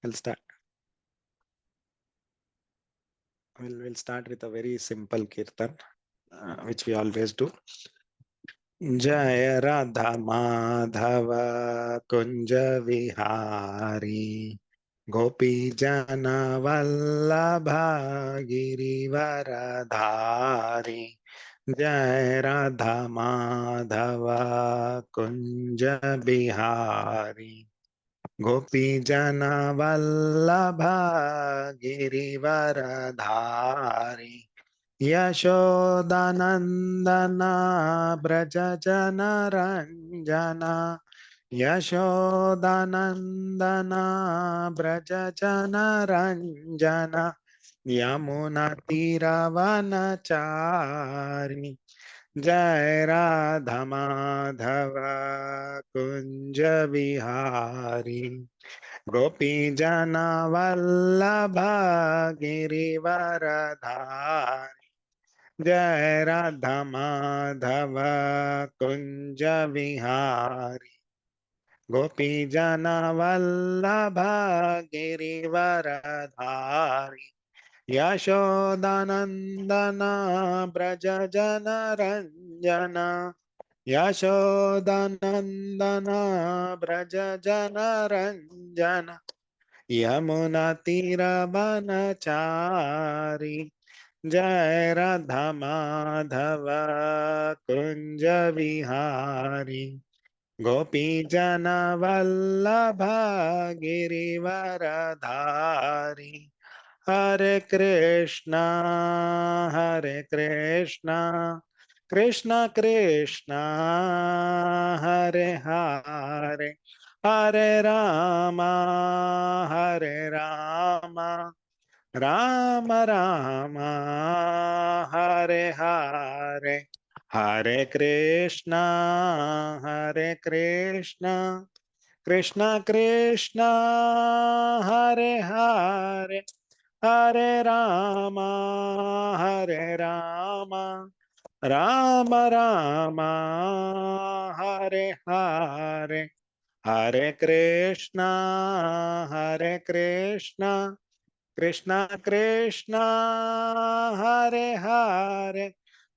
We'll start. We'll start with a very simple kirtan, which we always do. जय राधा माधव कुंज विहारी गोपी जन वल्लभ गिरिवरधारी जय राधा माधव कुंज बिहारी गोपी जन वल्लभ गिरिवरधारी यशोदानंदन ब्रज जन रंजन यशोदानंदन ब्रज जन रंजन यमुना तीरवनचारि जय राधा माधव कुंज विहारी गोपी जन वल्लभ गिरिवरधारी जय राधा माधव कुंज विहारी गोपी जन वल्लभ गिरिवरधारी यशोदानंदन ब्रज जन रंजन यशोदानंदन ब्रज जन रंजन यमुना तीरवनचारि जय राधा माधव कुंज विहारी गोपी जन वल्लभ गिरिवरधारी हरे कृष्णा कृष्ण कृष्ण हरे हरे हरे राम राम राम हरे हरे हरे कृष्णा कृष्ण कृष्ण हरे हरे हरे राम राम राम हरे हरे हरे कृष्णा कृष्ण कृष्ण हरे हरे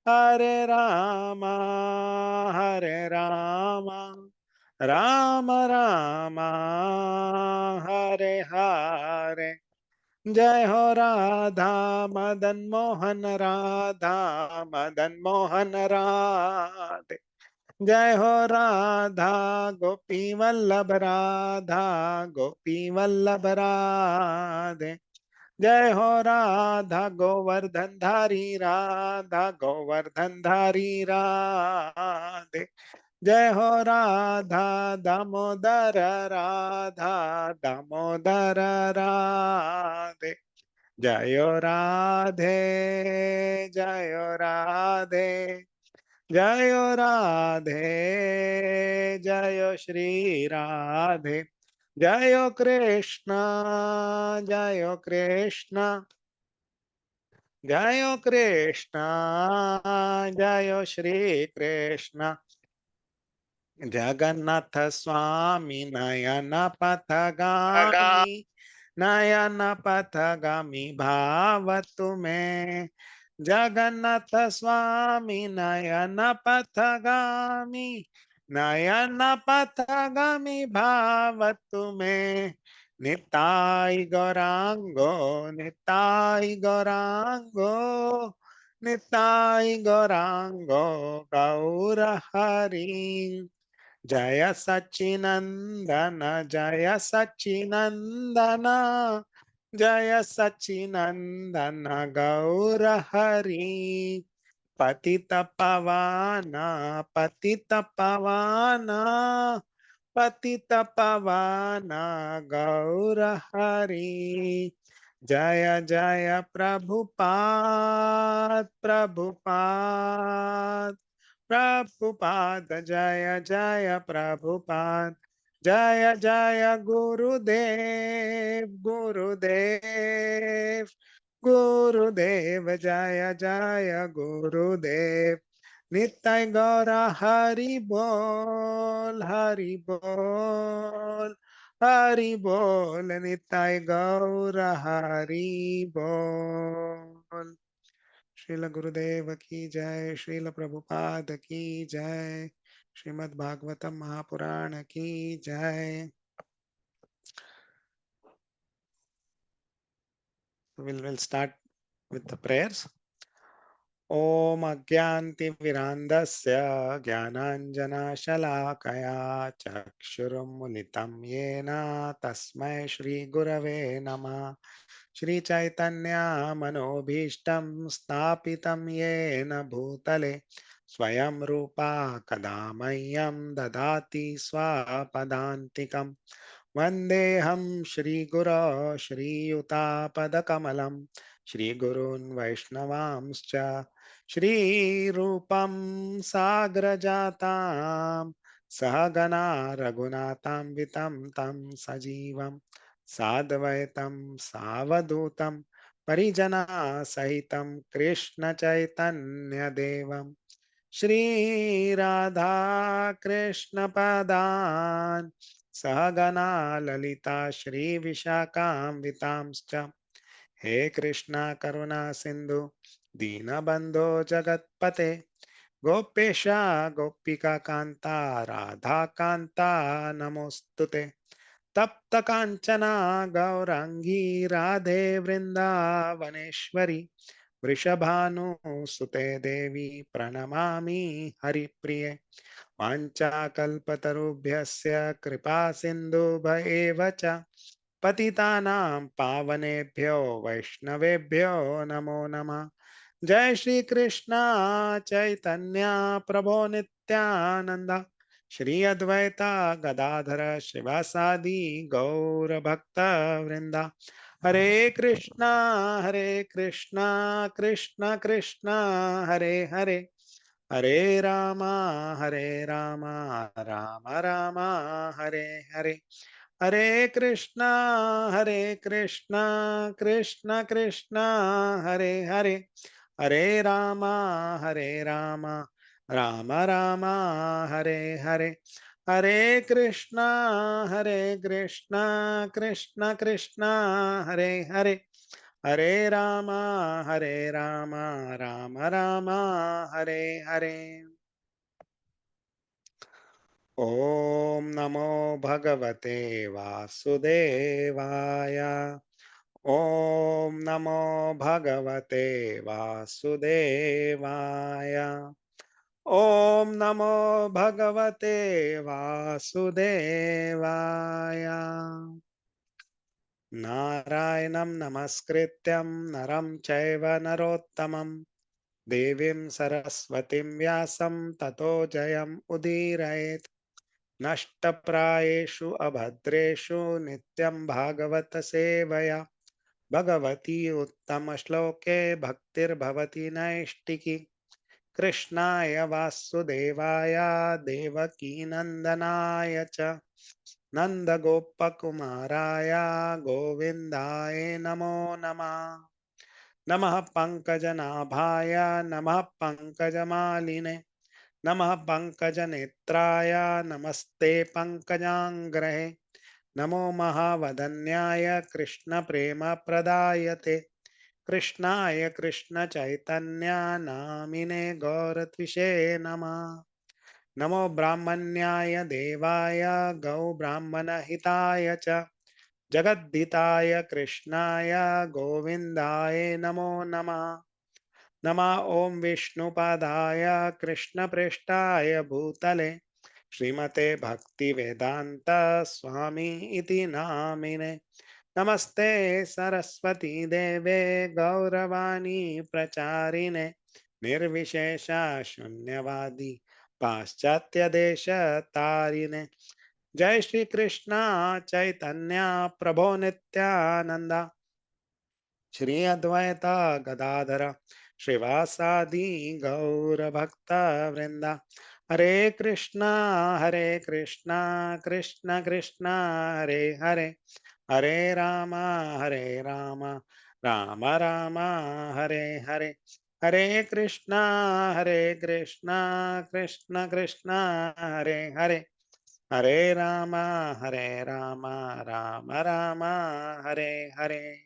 हरे राम राम राम हरे हरे जय हो राधा मदन मोहन राधे जय हो राधा गोपी वल्लभ राधे जय हो राधा गोवर्धन धारी राधे जय हो राधा दामोदर राधे जय हो राधे जय हो राधे जय हो राधे जय हो श्री राधे जय हो कृष्ण जय हो कृष्ण जय हो कृष्ण जय हो श्री कृष्ण जगन्नाथ स्वामी नयन पथगामी भाव तुम्हें जगन्नाथ स्वामी नयन पथगामी भाव तुम्हें निताई गौरांगो गौर हरि जय सच्चिनंदन जय सच्चिनंदन गौर हरि पतित पावाना पतित पावाना पतित पावाना गौर हरि जय जय प्रभुपाद जय जय प्रभुपाद जय जय गुरुदेव जय जय गुरुदेव नित्य गौर हरि बोल हरि बोल निताय गौर हरि बोल। श्रील गुरुदेव की जय, श्रील प्रभुपाद की जय, श्रीमद् भागवतम महापुराण की जय। We'll start with the prayers. ॐ अज्ञान्तिमिरान्धस्य ज्ञानाञ्जनशलाकया चक्षुरुन्मिलितं येन तस्मै श्रीगुरवे नमः। श्रीचैतन्यमनोभीष्टं स्थापितं येन भूतले स्वयं रूपा कदा मह्यं ददाति स्वपदान्तिकम्। वन्देऽहं श्रीगुरो श्रीयुतापदकमलं श्रीगुरून् वैष्णवांश्च श्रीरूपं साग्रजातां सहगणा रघुनाथान्वितं तं सजीवं साद्वैतं सावधूतं परिजनसहितं कृष्णचैतन्यदेवं श्रीराधा कृष्णपदान् सहगणा ललिता श्रीविशाखान्वितांश्च। हे कृष्णा करुणा सिंधु दीनबंधो जगत्पते गोपेश गोपिका कांता राधा कांता नमोस्तुते। तप्त कांचना गौरांगी राधे वृंदावनेश्वरी वृषभानुसुते देवी प्रणमामि हरिप्रिये। वाञ्छाकल्पतरुभ्यस्य कृपा सिन्धुभ्येव च पतितानां पावनेभ्यो वैष्णवेभ्यो नमो नमः। जय श्री कृष्ण चैतन्य प्रभो नित्यानंद श्री अद्वैता गदाधर शिवासादि गौर भक्त वृंदा। हरे कृष्णा कृष्ण कृष्ण हरे हरे, हरे रामा राम राम हरे हरे। हरे कृष्णा कृष्ण कृष्ण हरे हरे, हरे रामा राम राम हरे हरे। हरे कृष्णा कृष्ण कृष्ण हरे हरे, हरे रामा राम राम हरे हरे। ओम नमो भगवते वासुदेवाय। ओम नमो भगवते वासुदेवाय। ओम नमो भगवते वासुदेवाय। नारायणं नमस्कृत्यं नरं चैव नरोत्तमं देवीं सरस्वतीं व्यासं ततो जयम् उदीरयेत्। नष्टप्रायेषु अभद्रेषु नित्यं भागवत सेवया भगवती उत्तमश्लोके भक्तिर्भवति नैष्टिकी। कृष्णाय वासुदेवाय देवकीनन्दनाय च नन्दगोपकुमाराय गोविन्दाय नमो नमः। नमः पङ्कजनाभाय नमः पङ्कजमालिने नमः पङ्कजनेत्राय नमस्ते पङ्कजाङ्ग्रहे। नमो महावदन्याय कृष्णप्रेमप्रदायते कृष्णाय कृष्णचैतन्य नामिने गौरत्विषे नमः। नमो ब्राह्मण्याय देवाय गौ ब्राह्मणहिताय च जगद्धिताय कृष्णाय गोविन्दाय नमो नमः। नमः ओं विष्णुपादाय कृष्णप्रेष्ठाय भूतले श्रीमते भक्तिवेदांत स्वामी इति नामिने। नमस्ते सरस्वती देवे गौरवाणी प्रचारिणे निर्विशेष शून्यवादी पाश्चात्य देश तारिणे। जय श्री कृष्ण चैतन्य प्रभो नित्यानंद श्री अद्वैता गदाधर श्रीवासादि गौर भक्त वृंदा। हरे कृष्णा कृष्ण कृष्ण हरे हरे, हरे राम राम राम हरे हरे। हरे Krishna Krishna Krishna Hare Hare, Hare Rama, Rama Rama, Hare Hare.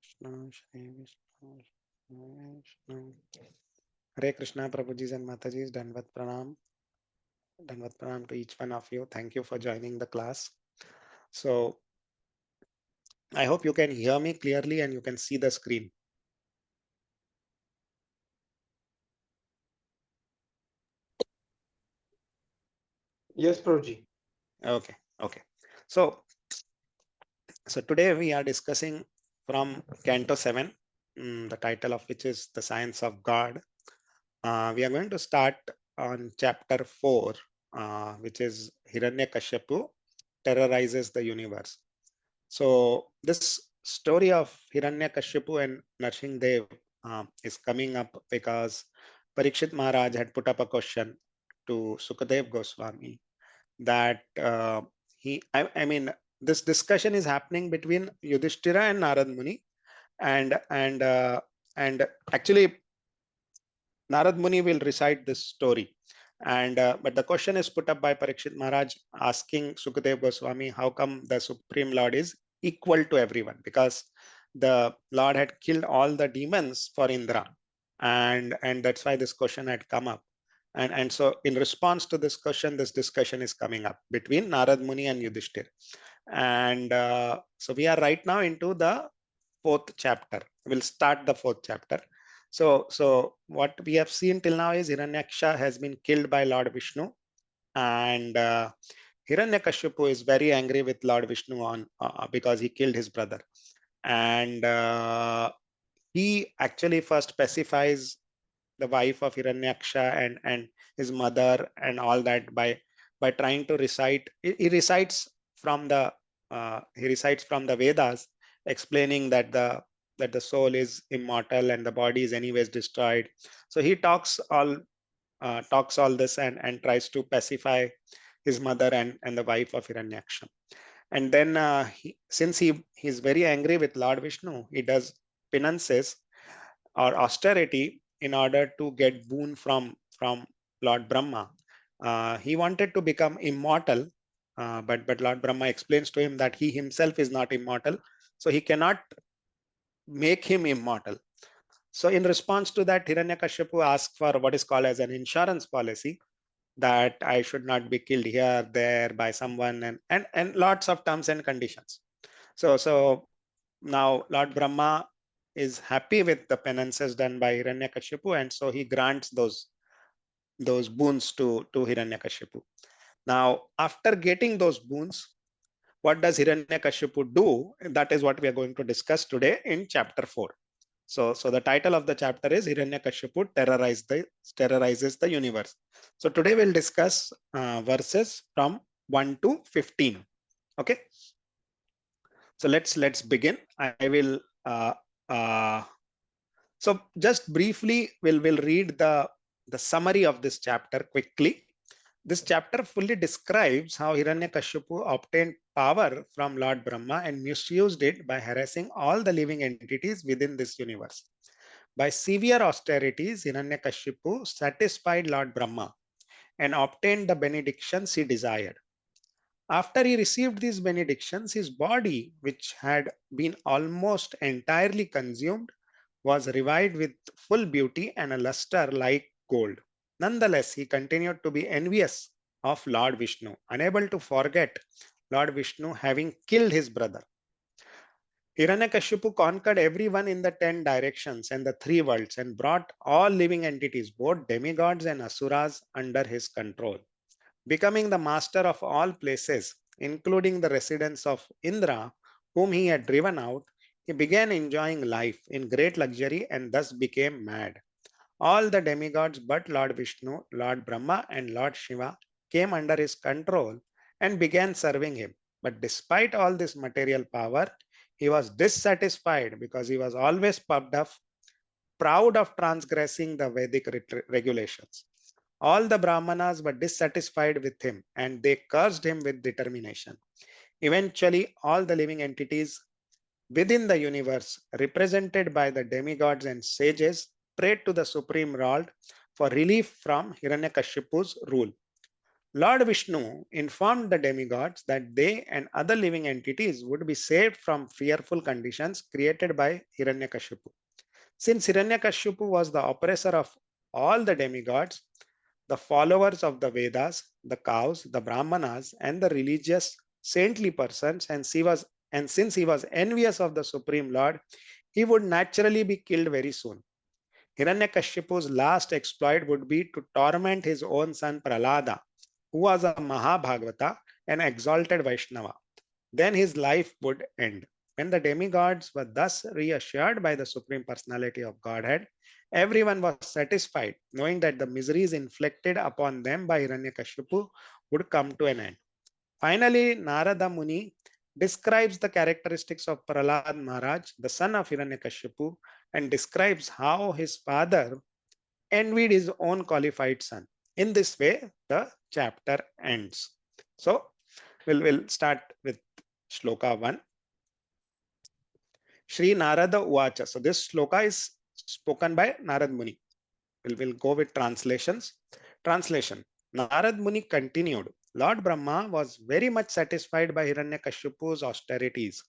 Krishna, Shri Vishnu, Shri Vishnu. Hare Krishna, Prabhujis and Matajis, Danvat Pranam to each one of you. Thank you for joining the class. So I hope you can hear me clearly and you can see the screen. Yes, Prabhuji. Okay, okay. So, so today we are discussing from Canto 7, the title of which is The Science of God. We are going to start on chapter 4, which is Hiranyakashipu terrorizes the universe. So this story of Hiranyakashipu and Narsimhadev is coming up because Parikshit Maharaj had put up a question to Sukadev Goswami that I mean, this discussion is happening between Yudhishthira and Narad Muni, and and uh, and actually Narad Muni will recite this story. And but the question is put up by Parikshit Maharaj asking Sukadev Goswami, how come the Supreme Lord is equal to everyone? Because the Lord had killed all the demons for Indra, and that's why this question had come up. And so in response to this question, this discussion is coming up between Narad Muni and Yudhishthir. And so we are right now into the fourth chapter. We'll start the fourth chapter. So what we have seen till now is Hiranyaksha has been killed by Lord Vishnu, and Hiranyakashipu is very angry with Lord Vishnu on because he killed his brother, and he actually first pacifies the wife of Hiranyaksha and his mother and all that by trying to recite. He recites from the Vedas, explaining that the soul is immortal and the body is anyways destroyed. So he talks all this and tries to pacify his mother and the wife of Hiranyaksha. And then since he's very angry with Lord Vishnu, he does penances or austerity in order to get boon from Lord Brahma. He wanted to become immortal, but Lord Brahma explains to him that he himself is not immortal, so he cannot make him immortal. So in response to that, Hiranyakashipu asked for what is called as an insurance policy, that I should not be killed here, there by someone, and lots of terms and conditions. So now Lord Brahma is happy with the penances done by Hiranyakashipu, and so he grants those boons to Hiranyakashipu. Now, after getting those boons, what does Hiranyakashipu do? That is what we are going to discuss today in chapter 4. So the title of the chapter is Hiranyakashipu terrorizes the universe. So today we'll discuss verses from 1 to 15. Okay. So let's begin. I will uh, so just briefly we'll read the summary of this chapter quickly. This chapter fully describes how Hiranyakashipu obtained power from Lord Brahma and misused it by harassing all the living entities within this universe. By severe austerities, Hiranyakashipu satisfied Lord Brahma and obtained the benedictions he desired. After he received these benedictions, his body, which had been almost entirely consumed, was revived with full beauty and a luster like gold. Nonetheless, he continued to be envious of Lord Vishnu, unable to forget Lord Vishnu having killed his brother. Hiranyakashipu conquered everyone in the 10 directions and the 3 worlds and brought all living entities, both demigods and asuras, under his control. Becoming the master of all places, including the residence of Indra, whom he had driven out, he began enjoying life in great luxury and thus became mad. All the demigods but Lord Vishnu, Lord Brahma, and Lord Shiva came under his control and began serving him. But despite all this material power, he was dissatisfied because he was always puffed up, proud of transgressing the Vedic regulations. All the Brahmanas were dissatisfied with him and they cursed him with determination. Eventually, all the living entities within the universe, represented by the demigods and sages, prayed to the Supreme Lord for relief from Hiranyakashipu's rule. Lord Vishnu informed the demigods that they and other living entities would be saved from fearful conditions created by Hiranyakashipu. Since Hiranyakashipu was the oppressor of all the demigods, the followers of the Vedas, the cows, the Brahmanas, and the religious saintly persons, and since he was envious of the Supreme Lord, he would naturally be killed very soon. Hiranyakashipu's last exploit would be to torment his own son Pralada, who was a Mahabhagavata, an exalted Vaishnava. Then his life would end. When the demigods were thus reassured by the Supreme Personality of Godhead, everyone was satisfied, knowing that the miseries inflicted upon them by Hiranyakashipu would come to an end. Finally, Narada Muni describes the characteristics of Prahlad Maharaj, the son of Hiranyakashipu, and describes how his father envied his own qualified son. In this way, the chapter ends. So, we'll start with Shloka 1. Sri Narada Uvacha. So this shloka is spoken by Narad Muni. We'll go with translations. Translation. Narad Muni continued. Lord Brahma was very much satisfied by Hiranyakashipu's austerities,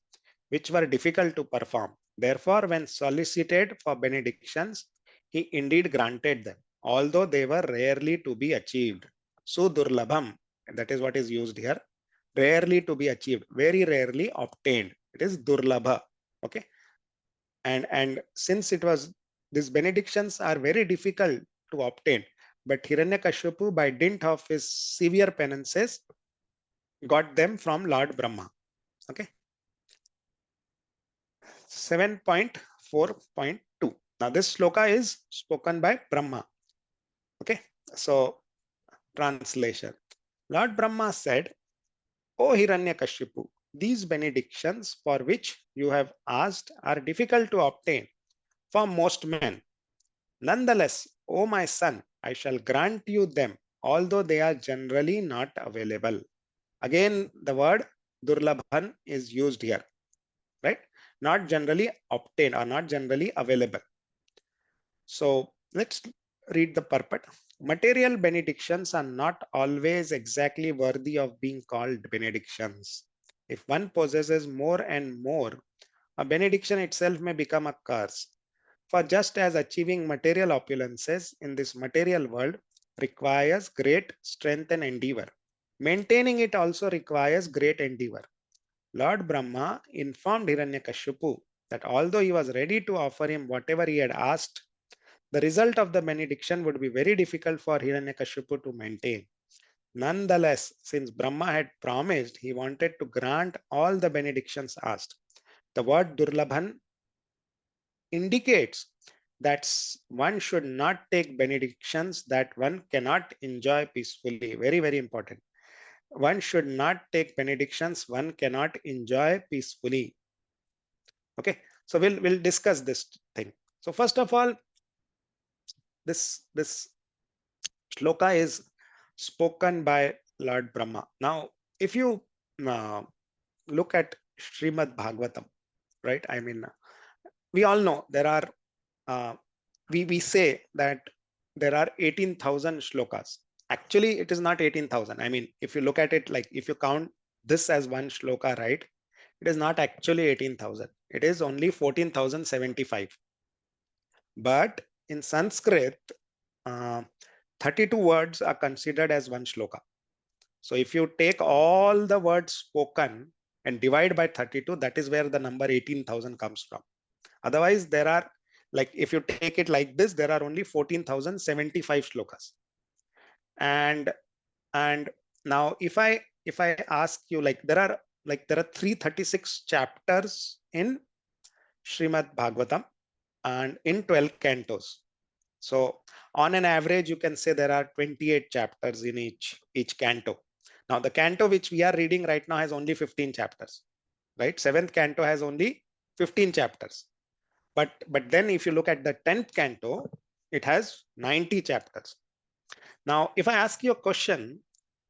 which were difficult to perform. Therefore, when solicited for benedictions, he indeed granted them, although they were rarely to be achieved. Sudurlabham, that is what is used here. Rarely to be achieved, very rarely obtained. It is durlabha. Okay. And since it was, these benedictions are very difficult to obtain, but Hiranyakashipu, by dint of his severe penances, got them from Lord Brahma. Okay. 7.4.2. Now this sloka is spoken by Brahma. Okay. So translation. Lord Brahma said, O Hiranyakashipu, these benedictions for which you have asked are difficult to obtain for most men. Nonetheless, O my son, I shall grant you them, although they are generally not available. Again, the word Durlabhan is used here, right? Not generally obtained or not generally available. So let's read the purport. Material benedictions are not always exactly worthy of being called benedictions. If one possesses more and more, a benediction itself may become a curse. For just as achieving material opulences in this material world requires great strength and endeavor, maintaining it also requires great endeavor. Lord Brahma informed Hiranyakashipu that although he was ready to offer him whatever he had asked, the result of the benediction would be very difficult for Hiranyakashipu to maintain. Nonetheless, since Brahma had promised, he wanted to grant all the benedictions asked. The word Durlabhan indicates that one should not take benedictions that one cannot enjoy peacefully. Very, very important. One should not take benedictions one cannot enjoy peacefully. Okay, so we'll discuss this thing. So first of all, this shloka is spoken by Lord Brahma. Now, if you uh, look at Srimad Bhagavatam, right? I mean, we all know there are uh, we say that there are 18,000 shlokas. Actually, it is not 18,000. I mean, if you look at it, like if you count this as one shloka, right, it is not actually 18,000. It is only 14,075. But in Sanskrit, uh, 32 words are considered as one shloka. So if you take all the words spoken and divide by 32, that is where the number 18,000 comes from. Otherwise, there are, like, if you take it like this, there are only 14,075 shlokas. And now if I ask you, like, there are 336 chapters in Srimad Bhagavatam and in 12 cantos. So on an average, you can say there are 28 chapters in each canto. Now the canto which we are reading right now has only 15 chapters, right? Seventh canto has only 15 chapters. But then if you look at the 10th canto, it has 90 chapters. Now, if I ask you a question,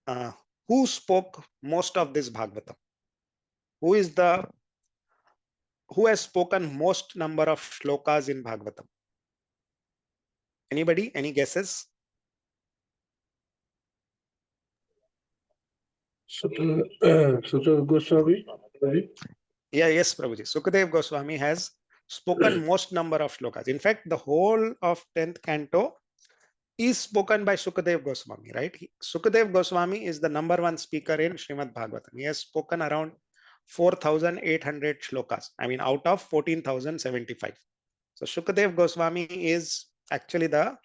uh, who spoke most of this Bhagavatam? Who is the who has spoken most number of shlokas in Bhagavatam? Anybody? Any guesses? Sutta Goswami. Yeah, yes, Prabhuji. Sukadev Goswami has spoken most number of shlokas. In fact, the whole of 10th canto is spoken by Sukadev Goswami, right? Sukadev Goswami is the number one speaker in Srimad Bhagavatam. He has spoken around 4,800 shlokas. I mean, out of 14,075. So Sukadev Goswami is actually the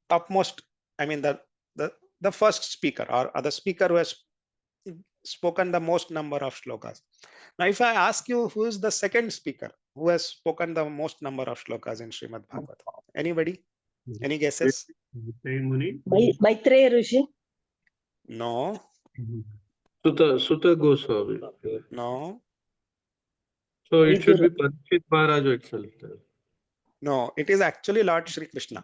topmost, I mean, the first speaker or the speaker who has spoken the most number of shlokas. Now, if I ask you who is the second speaker who has spoken the most number of shlokas in Srimad Bhagavatam? Anybody? Any guesses? Maitreya Rishi. No, Sutta Goswami. no, So it should be Parikshit Maharaj itself. no. It is actually Lord Shri Krishna.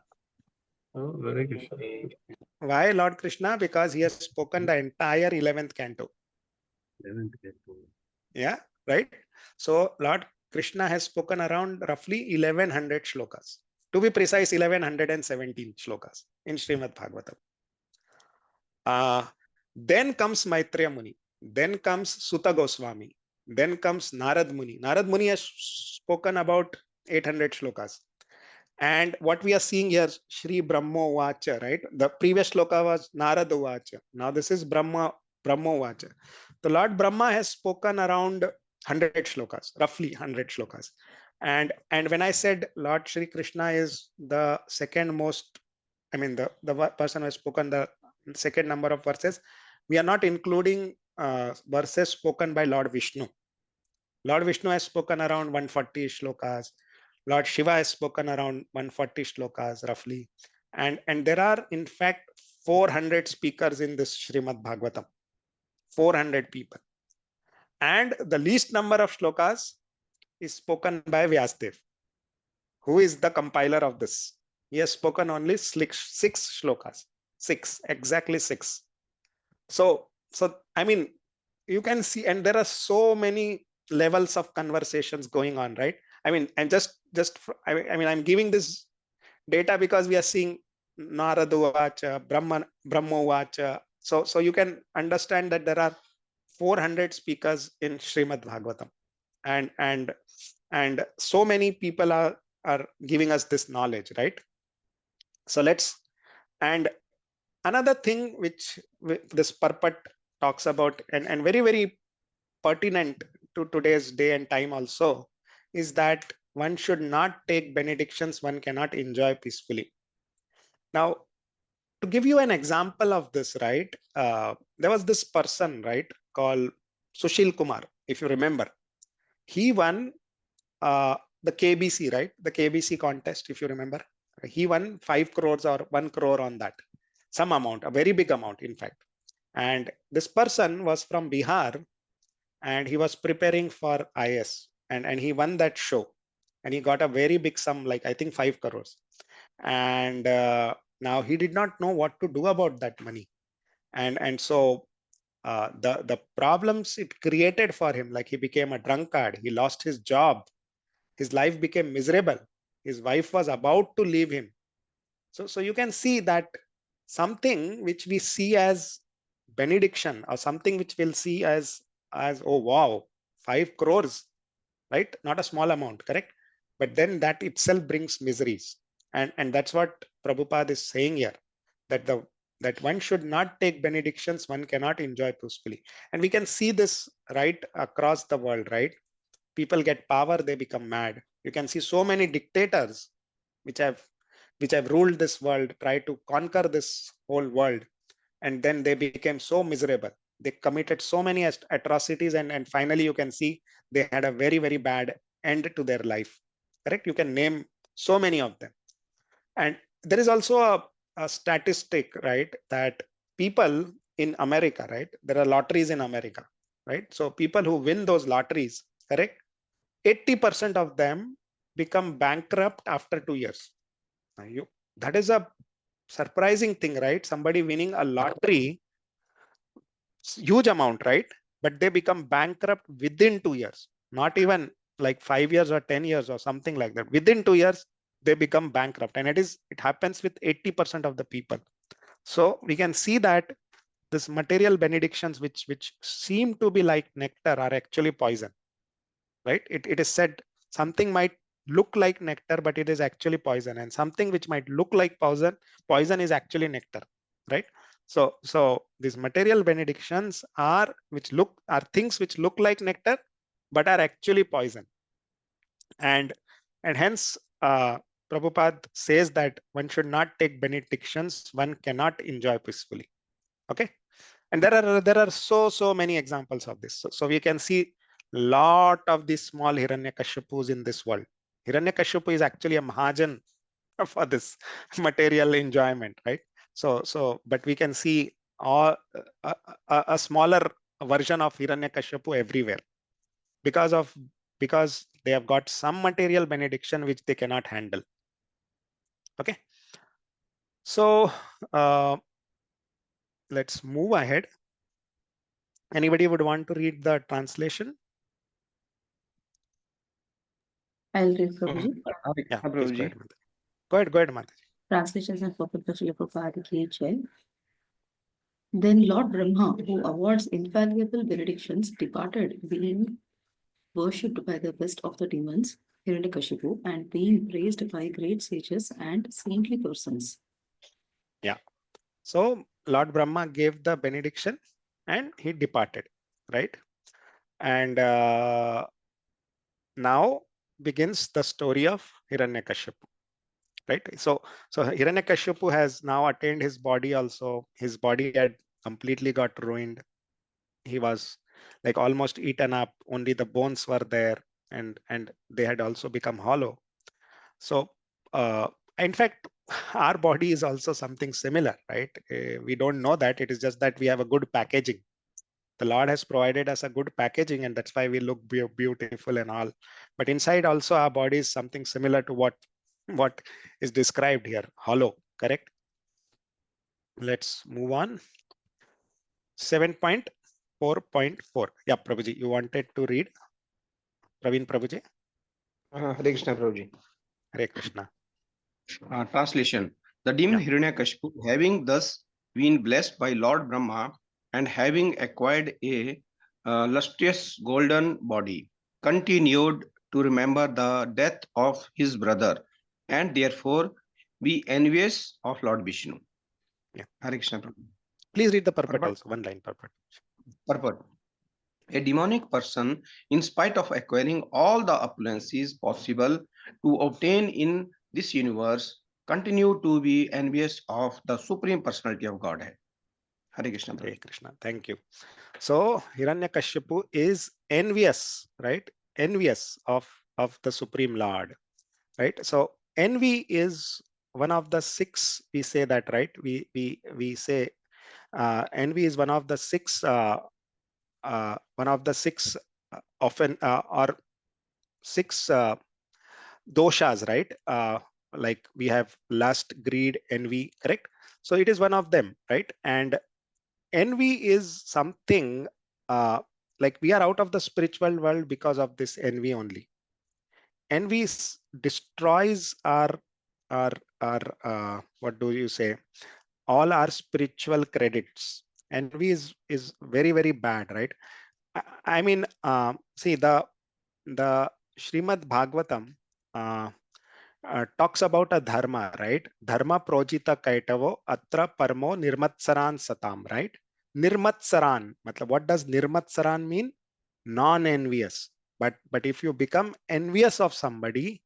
Oh, very good. Why Lord Krishna? Because he has spoken the entire 11th canto. Yeah, right. So Lord Krishna has spoken around roughly 1100 shlokas. To be precise, 1117 shlokas in Srimad Bhagavatam. Then comes Maitreya Muni. Then comes Sutta Goswami. Then comes Narad Muni. Narad Muni has spoken about 800 shlokas. And what we are seeing here, Shri Brahmo Vacha, right? The previous shloka was Narada Vacha. Now this is Brahmo Vacha. The Lord Brahma has spoken around 100 shlokas, roughly 100 shlokas. And when I said Lord Shri Krishna is the second most, I mean, the person who has spoken the second number of verses, we are not including verses spoken by Lord Vishnu. Lord Vishnu has spoken around 140 shlokas. Lord Shiva has spoken around 140 shlokas roughly. And there are in fact 400 speakers in this Srimad Bhagavatam. 400 people. And the least number of shlokas is spoken by Vyasdev, who is the compiler of this. He has spoken only six shlokas. Exactly six. So I mean, you can see, and there are so many levels of conversations going on, right? I mean, and I mean, I'm giving this data because we are seeing Narada Vacha, Brahmo Vacha. So you can understand that there are 400 speakers in Srimad Bhagavatam, and so many people are giving us this knowledge, right? So and another thing which this purport talks about, and very, very pertinent to today's day and time also, is that one should not take benedictions one cannot enjoy peacefully. Now, to give you an example of this, right, there was this person, right, called Sushil Kumar, if you remember. He won the KBC, right, the KBC contest, if you remember. He won 5 crores or 1 crore on that, some amount, a very big amount, in fact. And this person was from Bihar, and he was preparing for IS, and he won that show, and he got a very big sum, like I think 5 crores. And now he did not know what to do about that money, and so the problems it created for him, like he became a drunkard, he lost his job, his life became miserable, his wife was about to leave him. So you can see that something which we see as benediction, or something which we'll see as oh wow, 5 crores, right? Not a small amount, correct? But then that itself brings miseries. And that's what Prabhupada is saying here, that one should not take benedictions one cannot enjoy peacefully. And we can see this right across the world, right? People get power, they become mad. You can see so many dictators which have ruled this world, try to conquer this whole world, and then they became so miserable. They committed so many atrocities, and finally you can see they had a very, very bad end to their life, correct? You can name so many of them. And there is also a statistic, right, that people in America, right, there are lotteries in America, right? So people who win those lotteries, correct, 80% of them become bankrupt after 2 years. That is a surprising thing, right? Somebody winning a lottery, huge amount, right? But they become bankrupt within 2 years. Not even like 5 years or 10 years or something like that. Within 2 years, they become bankrupt, and it happens with 80% of the people. So we can see that this material benedictions, which seem to be like nectar, are actually poison, right? It is said something might look like nectar, but it is actually poison, and something which might look like poison is actually nectar, right? So these material benedictions are things which look like nectar but are actually poison, and hence Prabhupada says that one should not take benedictions one cannot enjoy peacefully. Okay, and there are so many examples of this. So we can see lot of these small Hiranyakashipus in this world. Hiranyakashipu is actually a Mahajan for this material enjoyment, right? So but we can see a smaller version of Hiranyakashipu everywhere because they have got some material benediction which they cannot handle. Okay, so let's move ahead. Anybody would want to read the translation? I'll read, Prabhuji. Yeah, please Prabhuji. go ahead, Mataji. Translations and purport of Srila Prabhupada Ki Jai. Then Lord Brahma, who awards infallible benedictions, departed, being worshipped by the best of the demons, Hiranyakashipu, and being praised by great sages and saintly persons. Yeah. So Lord Brahma gave the benediction and he departed, right? And now begins the story of Hiranyakashipu, right? So Hiranyakashipu has now attained his body also. His body had completely got ruined. He was like almost eaten up. Only the bones were there, and they had also become hollow. So in fact, our body is also something similar, right? We don't know that. It is just that we have a good packaging. The Lord has provided us a good packaging, and that's why we look beautiful and all. But inside also our body is something similar to what is described here, hollow, correct? Let's move on. 7.4.4. Yeah, Prabhuji, you wanted to read? Praveen Prabhuji? Hare Krishna, Prabhuji. Hare Krishna. Translation. The demon Hiranyakashipu, having thus been blessed by Lord Brahma and having acquired a lustrous golden body, continued to remember the death of his brother and therefore be envious of Lord Vishnu. Yeah. Hare Krishna, Prabhu. Please read the purport Purport. also, one line purport. Purport. A demonic person, in spite of acquiring all the opulences possible to obtain in this universe, continue to be envious of the Supreme Personality of Godhead. Hare Krishna. Hare Krishna. Thank you. So Hiranyakashipu is envious, right? Envious of the Supreme Lord, right? So envy is one of the six. We say that, right? We say envy is one of the six. Often or six doshas, right? Like we have lust, greed, envy, correct? So it is one of them, right? And envy is something like we are out of the spiritual world because of this envy only. Envy destroys our what do you say? All our spiritual credits. Envy is very bad, right? I mean, see the Srimad Bhagavatam talks about a dharma, right? Dharma projita kaitavo atra parmo nirmatsaran satam, right? Nirmatsaran, matlab, what does nirmatsaran mean? Non-envious. But if you become envious of somebody,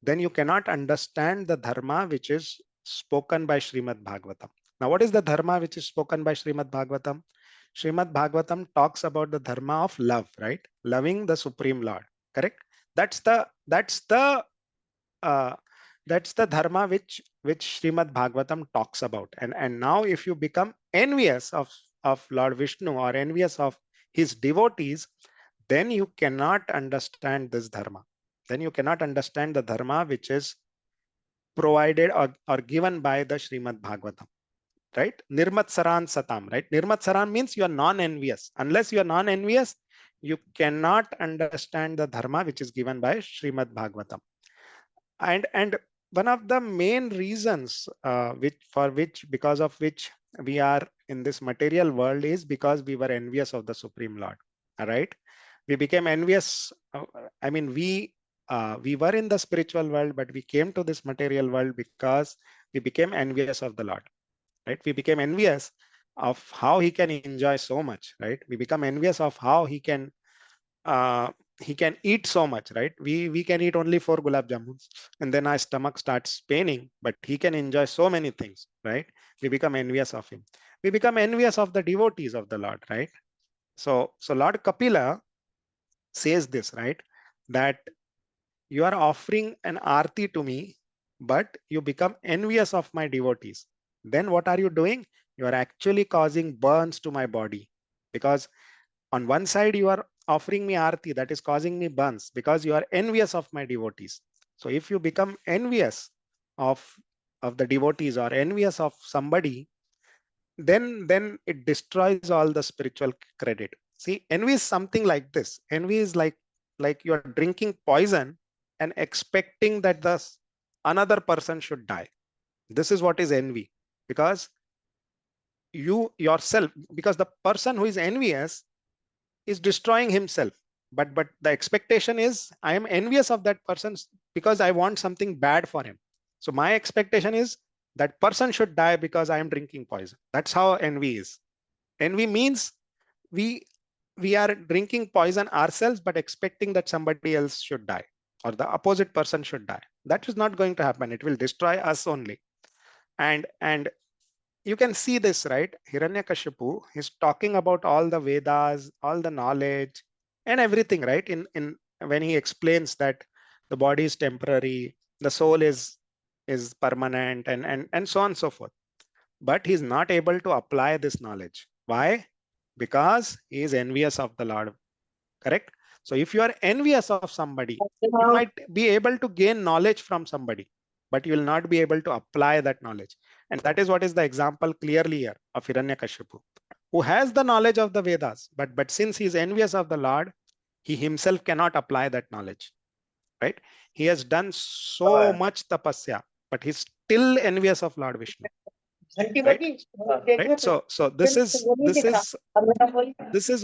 then you cannot understand the dharma which is spoken by Srimad Bhagavatam. Now, what is the dharma which is spoken by Srimad Bhagavatam? Srimad Bhagavatam talks about the dharma of love, right? Loving the Supreme Lord, correct? That's the uh, dharma which Srimad Bhagavatam talks about. And now if you become envious of Lord Vishnu or envious of his devotees, then you cannot understand this dharma. Then you cannot understand the dharma which is provided or given by the Srimad Bhagavatam, right? Nirmatsaran satam, right? Nirmatsaran means you are non-envious. Unless you are non-envious, you cannot understand the dharma which is given by Srimad Bhagavatam. And one of the main reasons because of which we are in this material world is because we were envious of the Supreme Lord. All right, we became envious. I mean, we were in the spiritual world, but we came to this material world because we became envious of the Lord. Right, we became envious of how he can enjoy so much. Right, we become envious of how uh, he can eat so much. Right, we can eat only 4 gulab jamuns and then our stomach starts paining, but he can enjoy so many things. Right, we become envious of him. We become envious of the devotees of the Lord. Right, so Lord Kapila says this, right, that you are offering an arti to me, but you become envious of my devotees. Then what are you doing? You are actually causing burns to my body, because on one side you are offering me arti, that is causing me burns because you are envious of my devotees. So if you become envious of the devotees or envious of somebody, then it destroys all the spiritual credit. See, envy is something like this. Envy is like you are drinking poison and expecting that the another person should die. This is what is envy, because you yourself, because the person who is envious is destroying himself, but the expectation is I am envious of that person because I want something bad for him. So my expectation is that person should die because I am drinking poison. That's how envy is. Envy means we we are drinking poison ourselves but expecting that somebody else should die or the opposite person should die. That is not going to happen. It will destroy us only. And you can see this, right? Hiranyakashipu is talking about all the Vedas, all the knowledge and everything, right? In when he explains that the body is temporary, the soul is permanent, and so on and so forth. But he's not able to apply this knowledge. Why? Because he is envious of the Lord. Correct? So if you are envious of somebody, you might be able to gain knowledge from somebody, but you will not be able to apply that knowledge. And that is what is the example clearly here of Hiranyakashipu, who has the knowledge of the Vedas, but since he is envious of the Lord, he himself cannot apply that knowledge. Right? He has done so much tapasya, but he's still envious of Lord Vishnu. Right? Right? So this is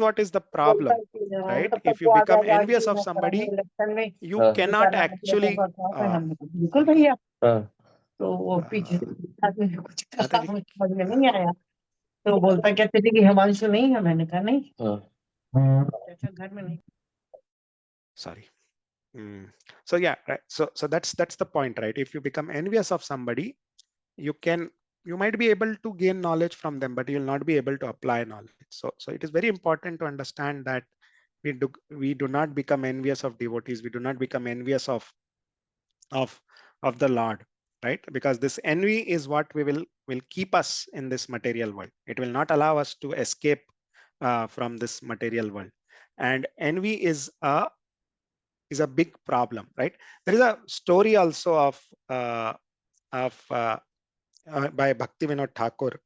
what is the problem. Right? If you become envious of somebody, you cannot actually तो वो पीछे uh, आदमी को कुछ कहा Mataji, मुझे समझ में नहीं आया तो बोलता कहते थे कि हिमांशु नहीं है मैंने कहा नहीं अच्छा घर में नहीं sorry. So yeah, right. So that's the point, right? If you become envious of somebody, you might be able to gain knowledge from them, but you'll not be able to apply knowledge. So it is very important to understand that we do not become envious of devotees. We do not become envious of the Lord, right? Because this envy is what will keep us in this material world. It will not allow us to escape from this material world. And envy is a big problem, right? There is a story also of by Bhakti Vinod Thakur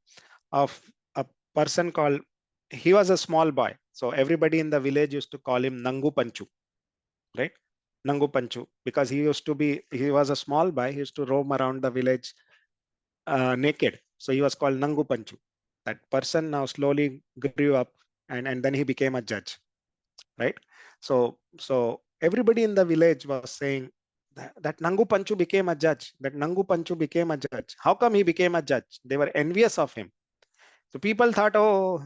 of a person called, he was a small boy. So everybody in the village used to call him Nangu Panchu, right? Nangu Panchu, because he was a small boy. He used to roam around the village naked. So he was called Nangu Panchu. That person now slowly grew up and then he became a judge, right? So everybody in the village was saying that Nangu Panchu became a judge. That Nangu Panchu became a judge. How come he became a judge? They were envious of him. So people thought, oh,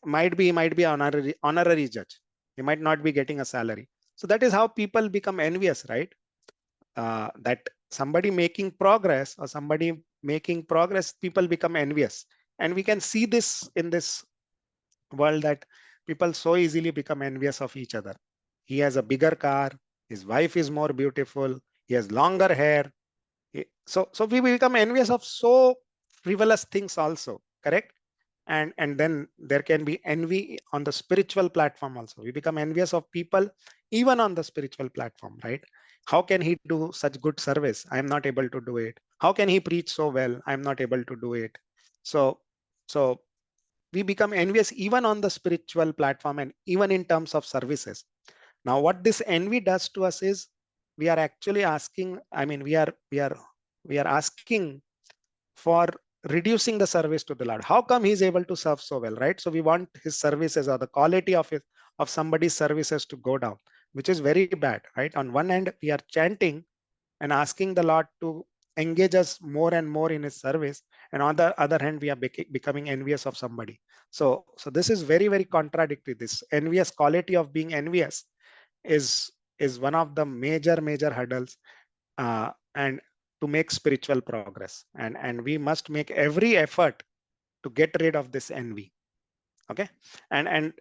might be honorary judge. He might not be getting a salary. So that is how people become envious, right? That somebody making progress or somebody making progress, people become envious. And we can see this in this world, that people so easily become envious of each other. He has a bigger car, his wife is more beautiful, he has longer hair. So we become envious of so frivolous things also, correct? And then there can be envy on the spiritual platform also. We become envious of people even on the spiritual platform, right? How can he do such good service? I am not able to do it. How can he preach so well? I am not able to do it. So we become envious even on the spiritual platform and even in terms of services. Now, what this envy does to us is we are actually asking, I mean, we are asking for reducing the service to the Lord. How come he's able to serve so well, right? So we want his services or the quality of somebody's services to go down, which is very bad, right? On one hand, we are chanting and asking the Lord to engage us more and more in his service, and on the other hand, we are becoming envious of somebody. So this is very, very contradictory. This envious quality of being envious is one of the major hurdles, and to make spiritual progress, and we must make every effort to get rid of this envy. Okay, and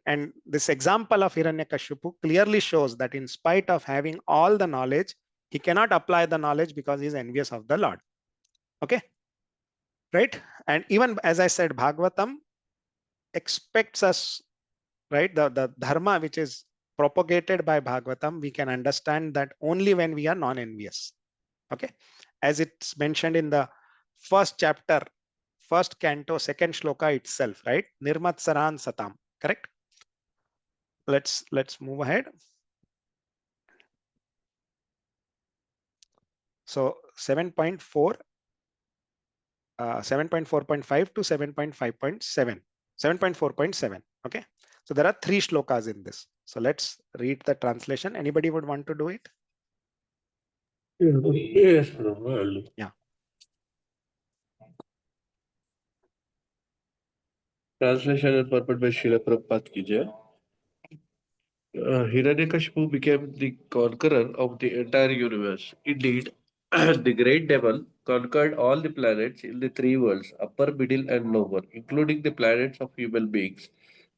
this example of Hiranyakashipu clearly shows that in spite of having all the knowledge, he cannot apply the knowledge because he's envious of the Lord. Okay, right? And even as I said, Bhagavatam expects us, right? The dharma which is propagated by Bhagavatam, we can understand that only when we are non-envious. Okay, as it's mentioned in the first chapter, first canto, second shloka itself, right? Nirmatsaran satam, correct? Let's move ahead. So 7.4, 7.4.5 to 7.5.7, 7.4.7. Okay, so there are 3 shlokas in this. So let's read the translation. Anybody would want to do it? Yes, Prabhu, I'll do. Yeah. Translation and purport by Srila Prabhupada ki jai. Hiranyakashipu became the conqueror of the entire universe. Indeed, the great devil conquered all the planets in the 3 worlds, upper, middle, and lower, including the planets of human beings,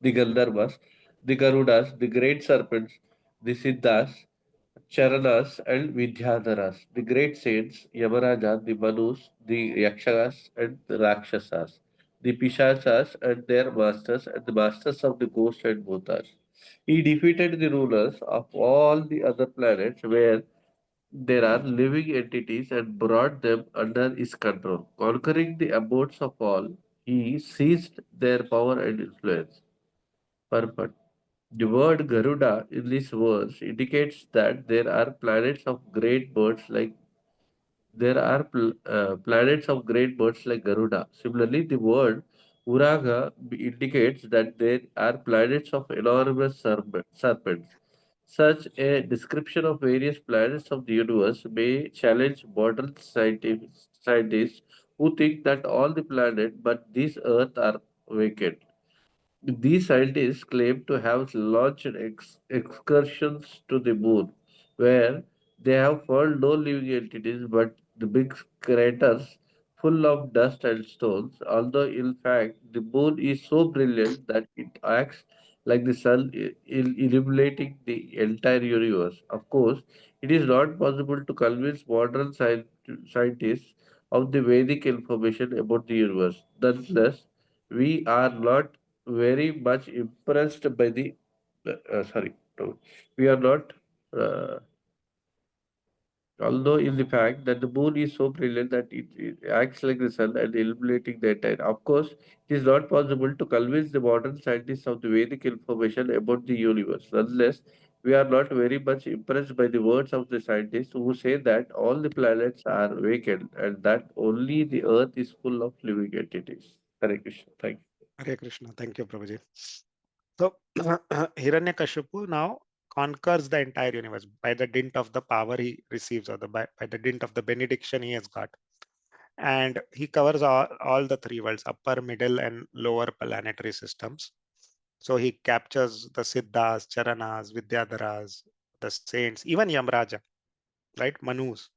the Gandharvas, the Garudas, the great serpents, the Siddhas, Charanas, and Vidyadharas, the great saints, Yamaraja, the Manus, the Yakshas, and the Rakshasas, the Pishachas and their masters, and the masters of the ghosts and bhutas. He defeated the rulers of all the other planets where there are living entities and brought them under his control. Conquering the abodes of all, he seized their power and influence. Purport. The word Garuda in this verse indicates that there are planets of great birds like planets of great birds like Garuda. Similarly, the word Uraga indicates that there are planets of enormous serpents. Such a description of various planets of the universe may challenge modern scientists who think that all the planets but this Earth are vacant. These scientists claim to have launched excursions to the moon, where they have found no living entities but the big craters full of dust and stones. Although, in fact, the moon is so brilliant that it acts like the sun, illuminating the entire universe. Of course, it is not possible to convince modern scientists of the Vedic information about the universe. Nonetheless, we are not very much impressed by the sorry no, we are not although in the fact that the moon is so brilliant that it acts like the sun and illuminating the entire. Of course, it is not possible to convince the modern scientists of the Vedic information about the universe. Nonetheless, we are not very much impressed by the words of the scientists who say that all the planets are vacant and that only the earth is full of living entities. Hare Krishna. Thank you. Hare Krishna. Thank you, Prabhuji. So Hiranyakashipu now conquers the entire universe by the dint of the power he receives, or by the dint of the benediction he has got. And he covers all the 3 worlds, upper, middle, and lower planetary systems. So he captures the Siddhas, Charanas, Vidyadharas, the saints, even Yamraja, right? Manus,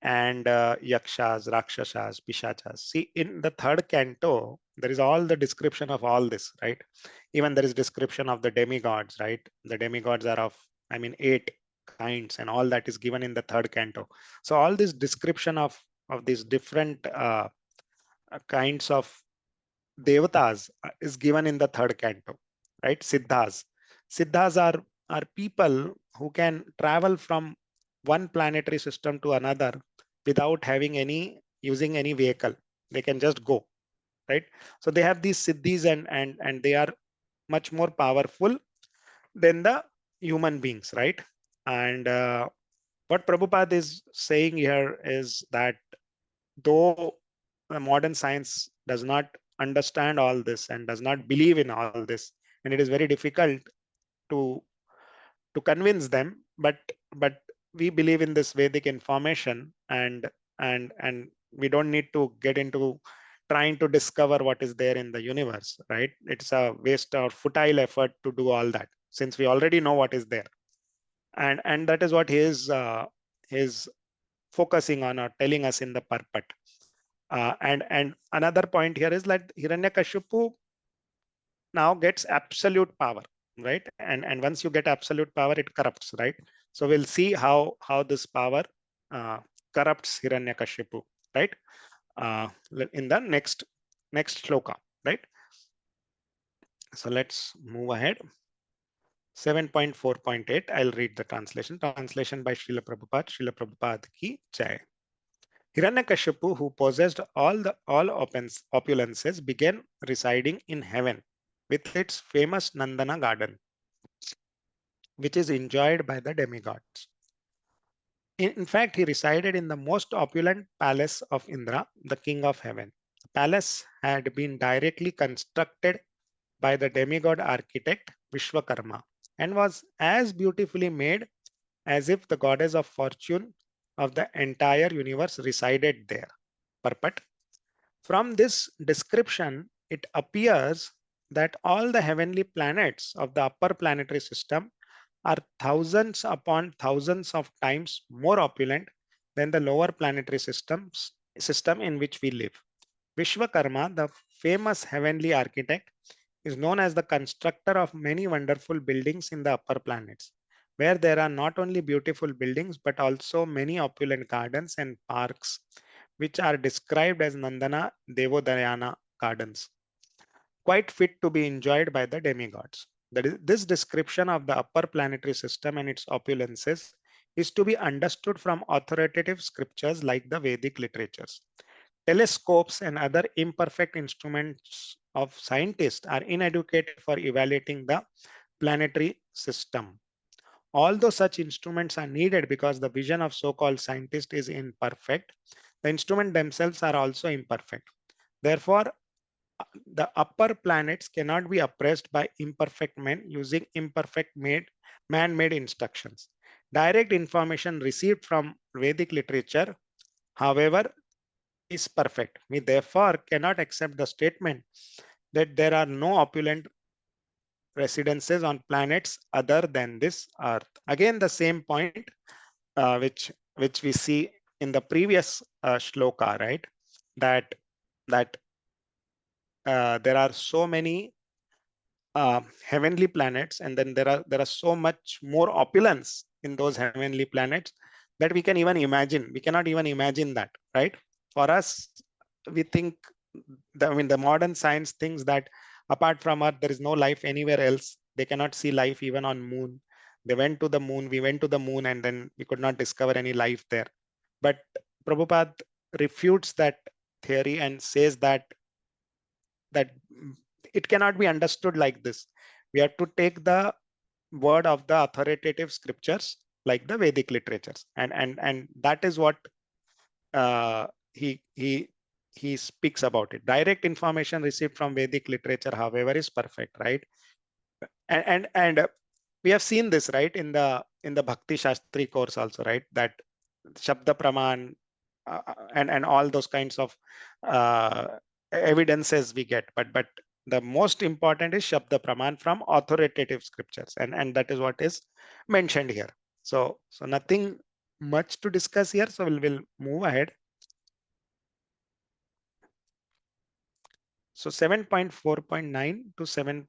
and Yakshas, Rakshasas, Pishachas. See, in the 3rd canto, there is all the description of all this, right? Even there is description of the demigods, right? The demigods are of, I mean, 8 kinds, and all that is given in the 3rd canto. So all this description of these different kinds of devatas is given in the 3rd canto, right? Siddhas are people who can travel from one planetary system to another without having using any vehicle. They can just go, right? So they have these siddhis and they are much more powerful than the human beings, right? And what Prabhupada is saying here is that though the modern science does not understand all this and does not believe in all this, and it is very difficult to convince them, but we believe in this Vedic information, and we don't need to get into trying to discover what is there in the universe, right? It's a waste or futile effort to do all that since we already know what is there, and that is what he is focusing on or telling us in the purport. And another point here is that Hiranyakashipu now gets absolute power, right? And once you get absolute power, it corrupts, right? So we'll see how this power uh, corrupts Hiranyakashipu, right? In the next shloka, right? So let's move ahead. 7.4.8. I'll read the translation. Translation by Srila Prabhupada. Srila Prabhupada ki jai. Hiranyakashipu, who possessed all opulences, began residing in heaven with its famous Nandana garden, which is enjoyed by the demigods. In fact, he resided in the most opulent palace of Indra, the king of heaven. The palace had been directly constructed by the demigod architect Vishwakarma and was as beautifully made as if the goddess of fortune of the entire universe resided there. Purport. From this description, it appears that all the heavenly planets of the upper planetary system are thousands upon thousands of times more opulent than the lower planetary system in which we live. Vishwakarma, the famous heavenly architect, is known as the constructor of many wonderful buildings in the upper planets, where there are not only beautiful buildings but also many opulent gardens and parks, which are described as Nandana Devodayana gardens, quite fit to be enjoyed by the demigods. This description of the upper planetary system and its opulences is to be understood from authoritative scriptures like the Vedic literatures. Telescopes and other imperfect instruments of scientists are inadequate for evaluating the planetary system. Although such instruments are needed because the vision of so-called scientists is imperfect, the instruments themselves are also imperfect. Therefore, the upper planets cannot be oppressed by imperfect men using imperfect man-made instructions. Direct information received from Vedic literature, however, is perfect. We therefore cannot accept the statement that there are no opulent residences on planets other than this earth. Again, the same point which we see in the previous shloka, right? That there are so many heavenly planets, and then there are so much more opulence in those heavenly planets that we can even imagine. We cannot even imagine that, right? For us, we think the modern science thinks that apart from Earth, there is no life anywhere else. They cannot see life even on moon. They went to the moon, we went to the moon, and then we could not discover any life there. But Prabhupada refutes that theory and says that it cannot be understood like this. We have to take the word of the authoritative scriptures like the Vedic literatures, and that is what uh, he he he speaks about it. Direct information received from Vedic literature, however, is perfect, right? And we have seen this, right, in the Bhakti Shastri course also, right? That Shabda Praman and all those kinds of uh, evidences we get, but the most important is Shabda Praman from authoritative scriptures, and that is what is mentioned here. So nothing much to discuss here. So we'll move ahead. So 7.4.9 to 7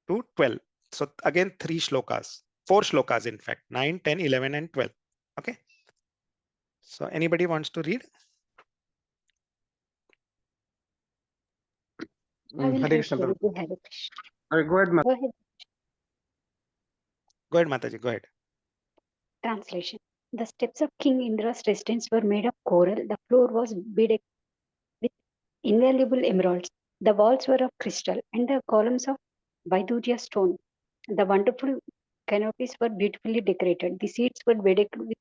to 12. So again, four shlokas, in fact, 9, 10, 11, and 12. Okay. So anybody wants to read? I will Hare Krishna, Prabhu. Hare Krishna. Go ahead, ma'am. Go ahead. Go ahead, Mataji, go ahead. Translation. The steps of King Indra's residence were made of coral. The floor was beaded with invaluable emeralds. The walls were of crystal and the columns of Vaidurya stone. The wonderful canopies were beautifully decorated. The seats were bedecked with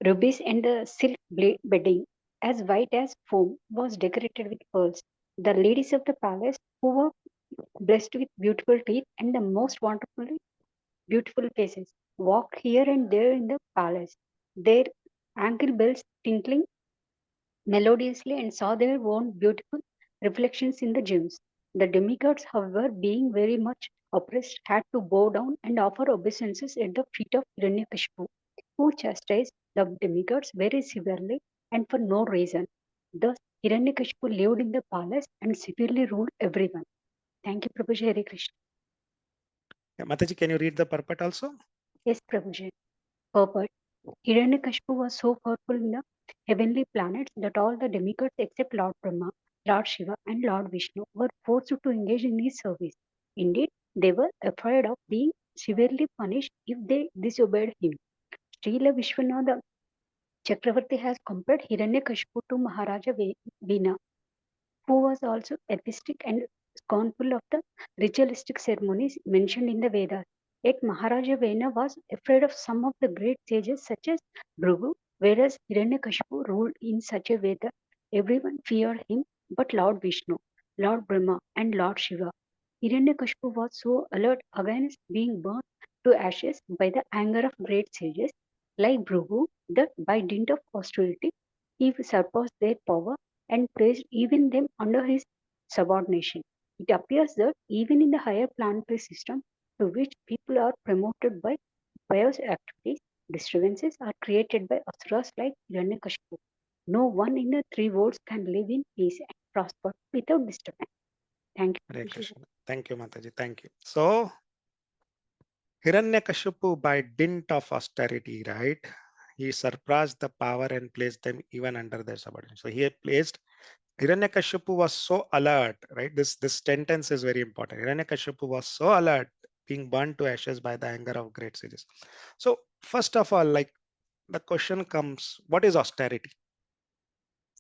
rubies and the silk bedding, as white as foam, was decorated with pearls. The ladies of the palace, who were blessed with beautiful teeth and the most wonderfully beautiful faces, walked here and there in the palace, their ankle bells tinkling melodiously and saw their own beautiful reflections in the gems. The demigods, however, being very much oppressed, had to bow down and offer obeisances at the feet of Hiranyakashipu, who chastised the demigods very severely and for no reason. Thus, Hiranyakashipu lived in the palace and severely ruled everyone. Thank you, Prabhuji. Hare Krishna. Yeah, Mataji, can you read the purport also? Yes, Prabhuji. Purport. Hiranyakashipu was so powerful in the heavenly planets that all the demigods except Lord Brahma, Lord Shiva, and Lord Vishnu were forced to engage in his service. Indeed, they were afraid of being severely punished if they disobeyed him. Srila Vishwanatha Chakravarti has compared Hiranyakashipu to Maharaja Veena, who was also atheistic and scornful of the ritualistic ceremonies mentioned in the Vedas. Yet Maharaja Vena was afraid of some of the great sages such as Bhrigu, whereas Hiranyakashipu ruled in such a way that everyone feared him but Lord Vishnu, Lord Brahma, and Lord Shiva. Hiranyakashipu was so alert against being burnt to ashes by the anger of great sages like Bhrigu that by dint of austerity he surpassed their power and placed even them under his subordination. It appears that even in the higher planetary system to which people are promoted by pious activities, disturbances are created by asuras like Hiranyakashipu. No one in the three worlds can live in peace and prosper without disturbance. Thank you. Hare Prabhuji. Krishna. Thank you, Mataji. Thank you. So, Hiranyakashipu, by dint of austerity, right? He surpassed the power and placed them even under their subordination. So he placed Hiranyakashipu was so alert, right? This sentence is very important. Hiranyakashipu was so alert, being burned to ashes by the anger of great sages. So first of all, like the question comes, what is austerity?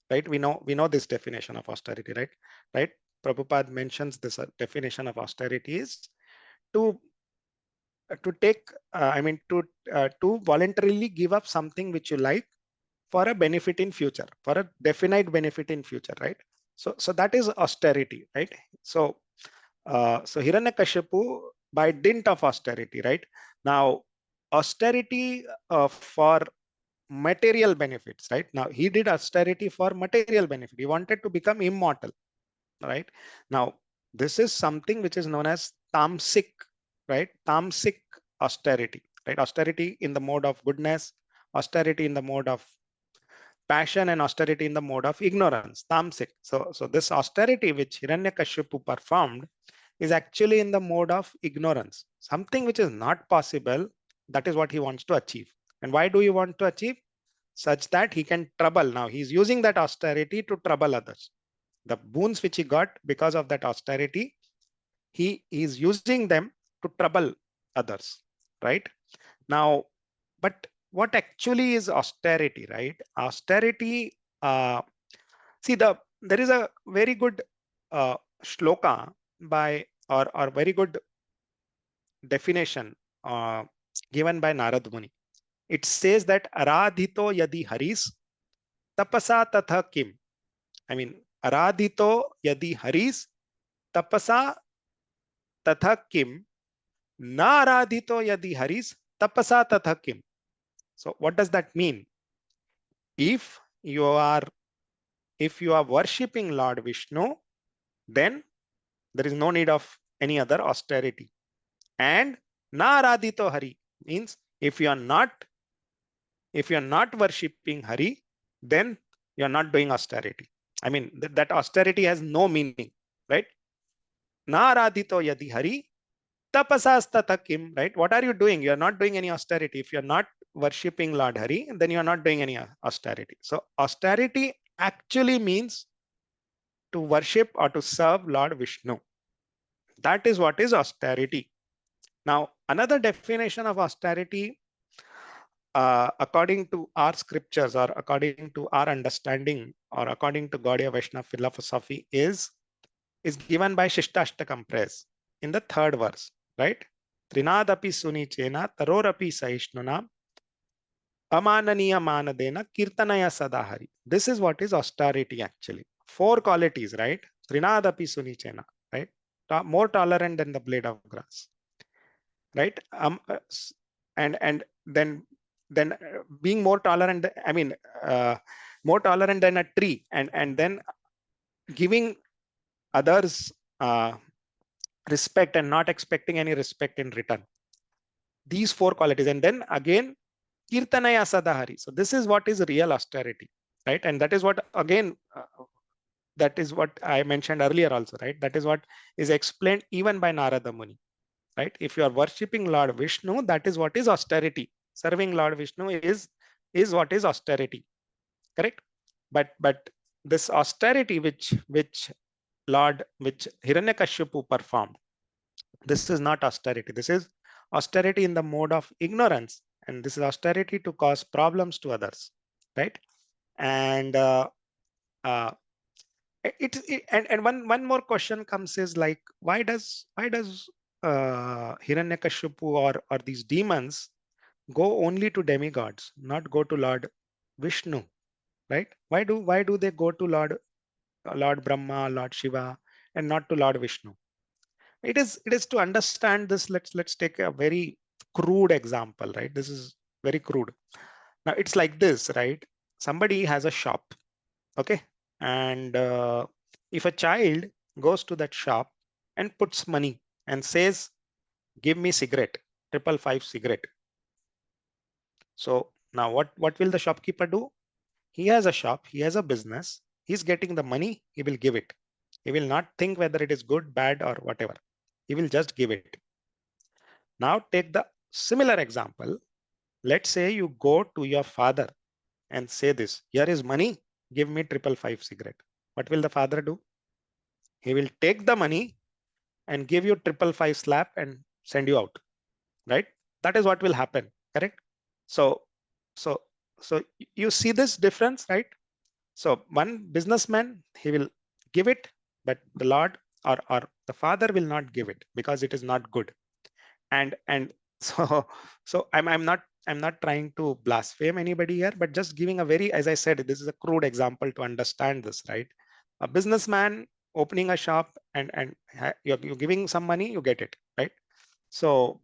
Right? We know this definition of austerity, right? Right? Prabhupada mentions this definition of austerity is to take, to voluntarily give up something which you like for a benefit in future, for a definite benefit in future, right? So that is austerity, right? So Hiranyakashipu, by dint of austerity, right? Now, austerity for material benefits, right? Now, he did austerity for material benefit. He wanted to become immortal, right? Now, this is something which is known as tamasic, right? Tamasic austerity, right? Austerity in the mode of goodness, austerity in the mode of passion, and austerity in the mode of ignorance, tamasic. So this austerity which Hiranyakashipu performed is actually in the mode of ignorance. Something which is not possible, that is what he wants to achieve. And why do you want to achieve? Such that he can trouble. Now he's using that austerity to trouble others. The boons which he got because of that austerity, he is using them to trouble others, right? Now, but what actually is austerity, right? Austerity, see, there is a very good shloka by, or very good definition given by Narad Muni. It says that aradhito yadi haris tapasa tatha kim. I mean, aradhito yadi haris tapasa tatha kim, na aradhito yadi haris tapasa tatha kim. So what does that mean? If you are worshipping Lord Vishnu, then there is no need of any other austerity. And na aradhito hari means if you are not worshipping Hari, then you are not doing austerity. I mean, that austerity has no meaning, right? Na aradhito yadi Hari tapasas tatha kim, right? What are you doing? You are not doing any austerity. If you are not worshipping Lord Hari, then you are not doing any austerity. So austerity actually means to worship or to serve Lord Vishnu. That is what is austerity. Now, another definition of austerity, according to our scriptures or according to our understanding or according to Gaudiya Vaishnava philosophy, is is given by Shishtashtakam praise in the third verse, right? Trinadapi sunichena tarorapi saishnuna amananiya manadena kirtanaya sadahari. This is what is austerity actually. 4 qualities, right? Trinadapi sunichena, right? More tolerant than the blade of grass, right? And then being more tolerant, I mean, more tolerant than a tree, and then giving others respect and not expecting any respect in return. These 4 qualities, and then again kirtanaya sadahari. So this is what is real austerity, right? And that is what again that is what I mentioned earlier also, right? That is what is explained even by Narada Muni, right? If you are worshipping Lord Vishnu, that is what is austerity. Serving Lord Vishnu is what is austerity, correct? But this austerity which Hiranyakashipu performed, this is not austerity. This is austerity in the mode of ignorance, and this is austerity to cause problems to others, right? And and one more question comes is like, why does Hiranyakashipu or these demons go only to demigods, not go to Lord Vishnu, right? Why do they go to Lord Brahma, Lord Shiva, and not to Lord Vishnu? It is to understand this. Let's take a very crude example, right? This is very crude. Now it's like this, right? Somebody has a shop, okay, and if a child goes to that shop and puts money and says, "Give me cigarette, 555 cigarette." So now what will the shopkeeper do? He has a shop, he has a business, he's getting the money, he will give it. He will not think whether it is good, bad, or whatever. He will just give it. Now take the similar example. Let's say you go to your father and say this, "Here is money, give me 555 cigarette." What will the father do? He will take the money and give you 555 slap and send you out, right? That is what will happen, correct? So, so, so you see this difference, right? So one businessman, he will give it, but the Lord or the father will not give it because it is not good. And so I'm not trying to blaspheme anybody here, but just giving a very, as I said, this is a crude example to understand this, right? A businessman opening a shop and you're giving some money, you get it, right? So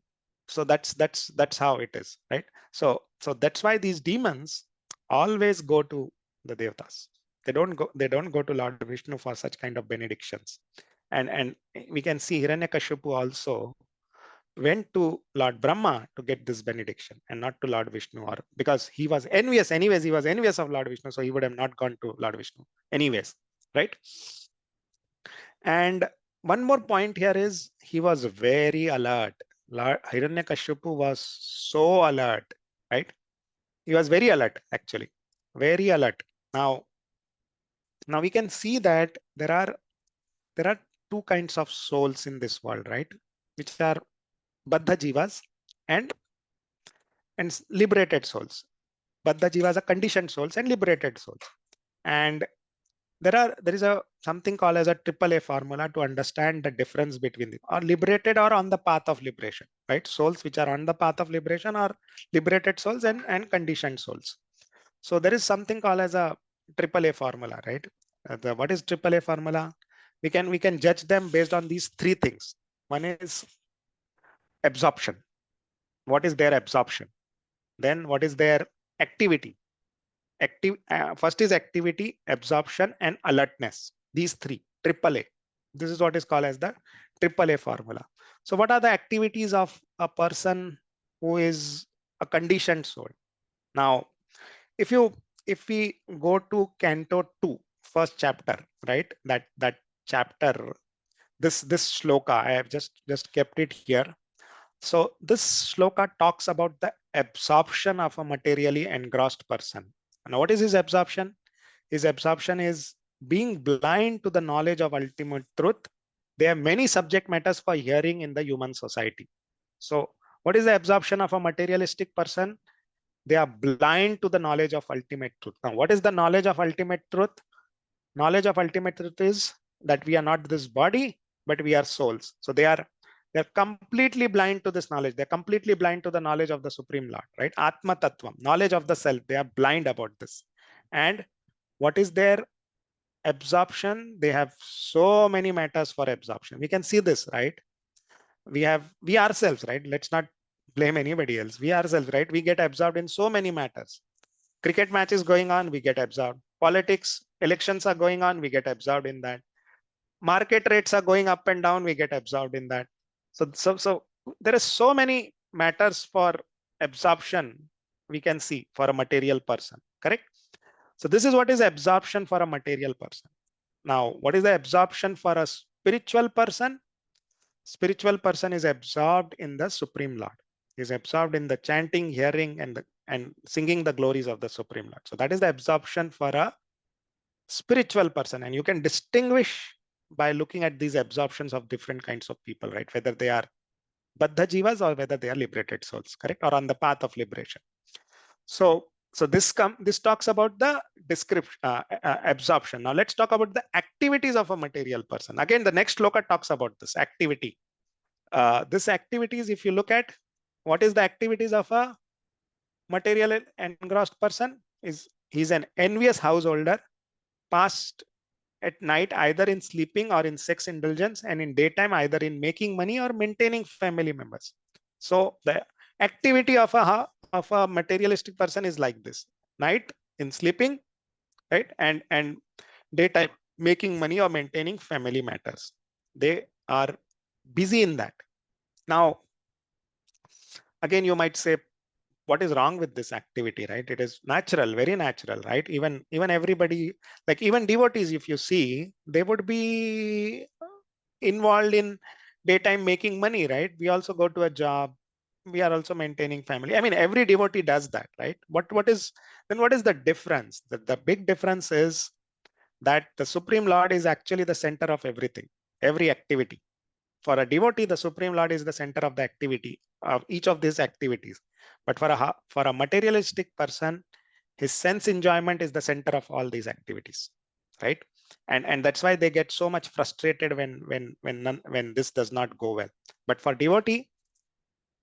that's how it is, right? So that's why these demons always go to the devatas. They don't go to Lord Vishnu for such kind of benedictions. And we can see Hiranyakashipu also went to Lord Brahma to get this benediction and not to Lord Vishnu, or because he was envious. Anyways, he was envious of Lord Vishnu, so he would have not gone to Lord Vishnu anyways, right? And one more point here is he was very alert. Lord Hiranyakashipu was so alert, right? He was very alert, actually, very alert. Now we can see that there are two kinds of souls in this world, right? Which are Baddha Jivas and liberated souls. Baddha Jivas are conditioned souls and liberated souls. And there is a something called as a AAA formula to understand the difference between them, or liberated or on the path of liberation, right? Souls which are on the path of liberation are liberated souls and conditioned souls. So there is something called as a AAA formula, right? What is AAA formula? We can judge them based on these three things. One is absorption. What is their absorption? Then what is their activity? First is activity, absorption, and alertness. These three, AAA. This is what is called as the AAA formula. So what are the activities of a person who is a conditioned soul? Now, if we go to Canto 2, first chapter, right? That chapter, this shloka, I have just kept it here. So this shloka talks about the absorption of a materially engrossed person. Now, what is his absorption? His absorption is being blind to the knowledge of ultimate truth. There are many subject matters for hearing in the human society. So what is the absorption of a materialistic person? They are blind to the knowledge of ultimate truth. Now, what is the knowledge of ultimate truth? Knowledge of ultimate truth is that we are not this body, but we are souls. So they're completely blind to this knowledge. They're completely blind to the knowledge of the Supreme Lord, right? Atma Tattvam, knowledge of the self. They are blind about this. And what is their absorption? They have so many matters for absorption. We can see this, right? We ourselves, right? Let's not blame anybody else. We ourselves, right? We get absorbed in so many matters. Cricket match is going on, we get absorbed. Politics, elections are going on, we get absorbed in that. Market rates are going up and down, we get absorbed in that. So there are so many matters for absorption we can see for a material person, correct? So this is what is absorption for a material person. Now, what is the absorption for a spiritual person? Spiritual person is absorbed in the Supreme Lord. Is absorbed in the chanting, hearing, and singing the glories of the Supreme Lord. So that is the absorption for a spiritual person. And you can distinguish by looking at these absorptions of different kinds of people, right? Whether they are Baddha Jivas or whether they are liberated souls, correct? Or on the path of liberation. So this talks about the description, absorption. Now let's talk about the activities of a material person. Again, the next sloka talks about this activity. This activities, if you look at what is the activities of a material engrossed person, is he's an envious householder, passed at night either in sleeping or in sex indulgence, and in daytime either in making money or maintaining family members. So the activity of a materialistic person is like this: night in sleeping, right, and daytime making money or maintaining family matters. They are busy in that. Now, again, you might say, what is wrong with this activity, right? It is natural, very natural, right? Even everybody, like even devotees, if you see, they would be involved in daytime making money, right? We also go to a job, we are also maintaining family. I mean, every devotee does that, right? What is the difference? The big difference is that the Supreme Lord is actually the center of everything, every activity. For a devotee, the Supreme Lord is the center of the activity of each of these activities. But for a materialistic person, his sense enjoyment is the center of all these activities, right? And that's why they get so much frustrated when this does not go well. But for devotee,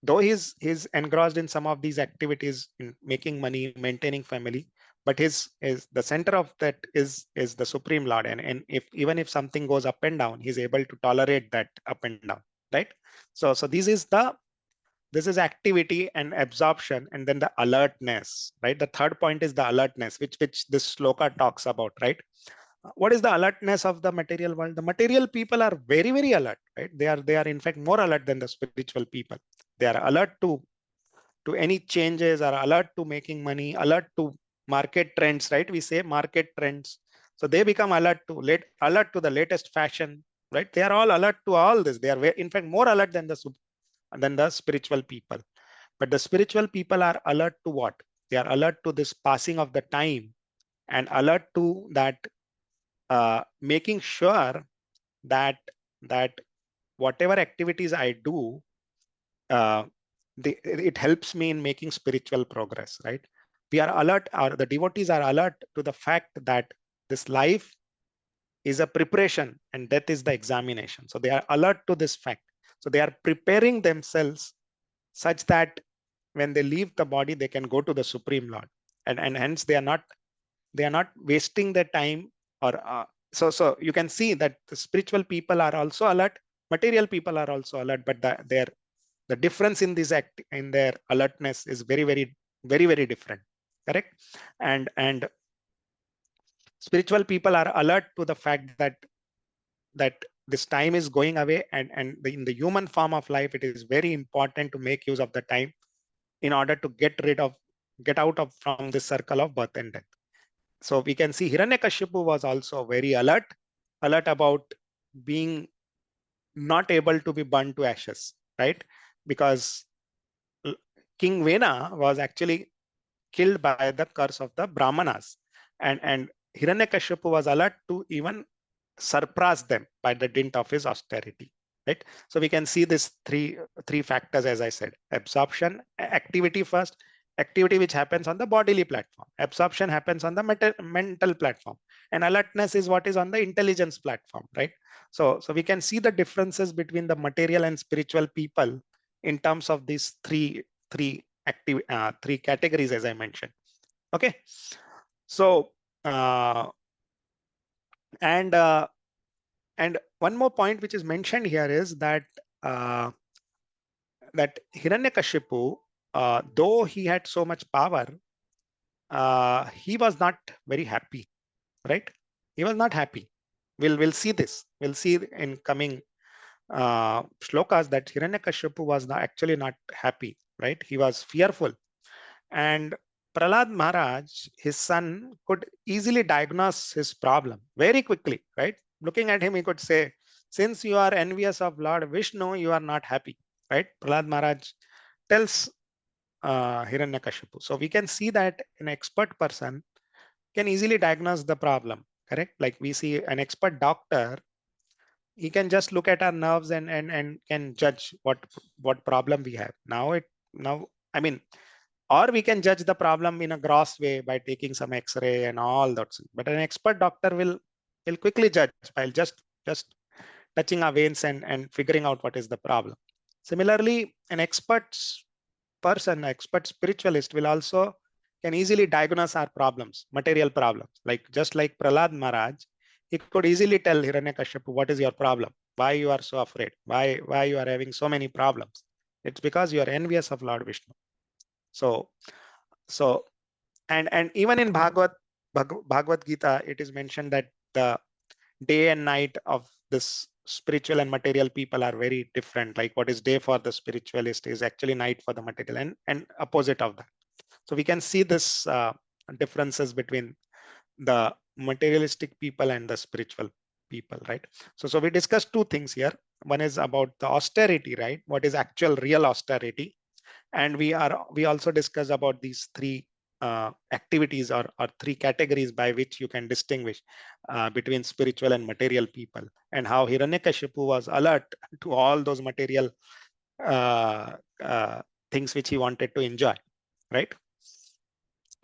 though he's engrossed in some of these activities, in making money, maintaining family, but his is the center of that is the Supreme Lord. And if even if something goes up and down, he's able to tolerate that up and down, right? So this is activity and absorption, and then the alertness, right? The third point is the alertness, which this sloka talks about, right? What is the alertness of the material world? The material people are very, very alert, right? They are in fact more alert than the spiritual people. They are alert to any changes, are alert to making money, alert to market trends, right? We say market trends. So they become alert to the latest fashion, right? They are all alert to all this. They are in fact more alert than the spiritual people. But the spiritual people are alert to what? They are alert to this passing of the time, and alert to that, making sure that whatever activities I do, uh, it helps me in making spiritual progress, right? We are alert, or the devotees are alert to the fact that this life is a preparation and death is the examination. So they are alert to this fact. So they are preparing themselves such that when they leave the body, they can go to the Supreme Lord, and hence they are not wasting their time. Or so you can see that the spiritual people are also alert, material people are also alert, but the difference in in their alertness is very, very, very, very different, correct? And spiritual people are alert to the fact that this time is going away, and in the human form of life, it is very important to make use of the time in order to get out of from this circle of birth and death. So we can see Hiranyakashipu was also very alert about being not able to be burned to ashes, right? Because King Vena was actually killed by the curse of the Brahmanas, and Hiranyakashipu was alert to even surpass them by the dint of his austerity, right? So we can see this three factors, as I said: absorption, activity first, activity which happens on the bodily platform; absorption happens on the mental platform; and alertness is what is on the intelligence platform, right? So we can see the differences between the material and spiritual people in terms of these three categories, as I mentioned. Okay, so and one more point which is mentioned here is that that Hiranyakashipu, though he had so much power, he was not very happy, right? He was not happy. We'll see this. We'll see in coming shlokas that Hiranyakashipu was actually not happy, right? He was fearful. And Prahlad Maharaj, his son, could easily diagnose his problem very quickly, right? Looking at him, he could say, since you are envious of Lord Vishnu, you are not happy, right? Prahlad Maharaj tells Hiranyakashipu. So we can see that an expert person can easily diagnose the problem, correct? Like we see an expert doctor, he can just look at our nerves and can judge what problem we have. Now I mean, or we can judge the problem in a gross way by taking some X-ray and all that. But an expert doctor will quickly judge by just touching our veins and figuring out what is the problem. Similarly, an expert spiritualist will also can easily diagnose our problems, material problems. Like just like Prahlad Maharaj, he could easily tell Hiranyakashipu, what is your problem? Why you are so afraid? Why you are having so many problems? It's because you are envious of Lord Vishnu. So and even in Bhagavad Gita, it is mentioned that the day and night of this spiritual and material people are very different. Like what is day for the spiritualist is actually night for the material, and opposite of that. So we can see this differences between the materialistic people and the spiritual people, right? So we discussed two things here. One is about the austerity, right? What is actual real austerity? And we also discussed about these three activities or three categories by which you can distinguish between spiritual and material people, and how Hiranyakashipu was alert to all those material uh, uh, things which he wanted to enjoy, right?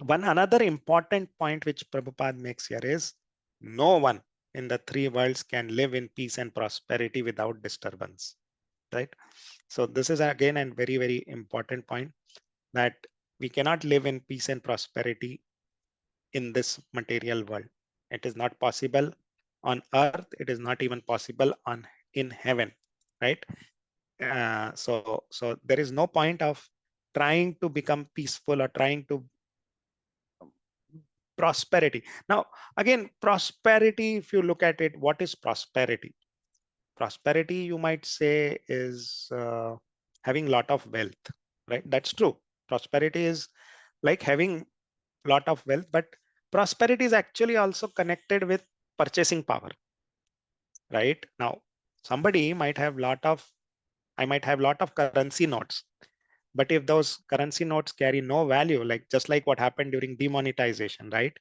One another important point which Prabhupada makes here is no one in the three worlds can live in peace and prosperity without disturbance, right? So this is again a very, very important point, that we cannot live in peace and prosperity in this material world. It is not possible on earth. It is not even possible in heaven, right? So there is no point of trying to become peaceful or trying to prosperity. Now, again, prosperity, if you look at it, what is prosperity? Prosperity, you might say, is having a lot of wealth, right? That's true. Prosperity is like having a lot of wealth, but prosperity is actually also connected with purchasing power, right? Now, somebody might have I might have lot of currency notes, but if those currency notes carry no value, like just like what happened during demonetization, right?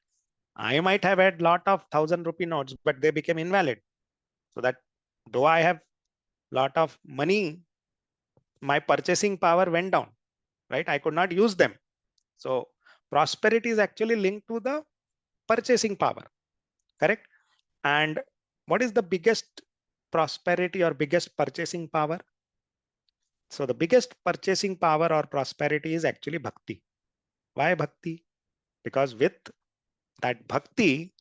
I might have had lot of 1,000 rupee notes, but they became invalid. So that though I have lot of money, my purchasing power went down, right? I could not use them. So prosperity is actually linked to the purchasing power, correct? And what is the biggest prosperity or biggest purchasing power? So the biggest purchasing power or prosperity is actually bhakti. Why bhakti? Because with that bhakti,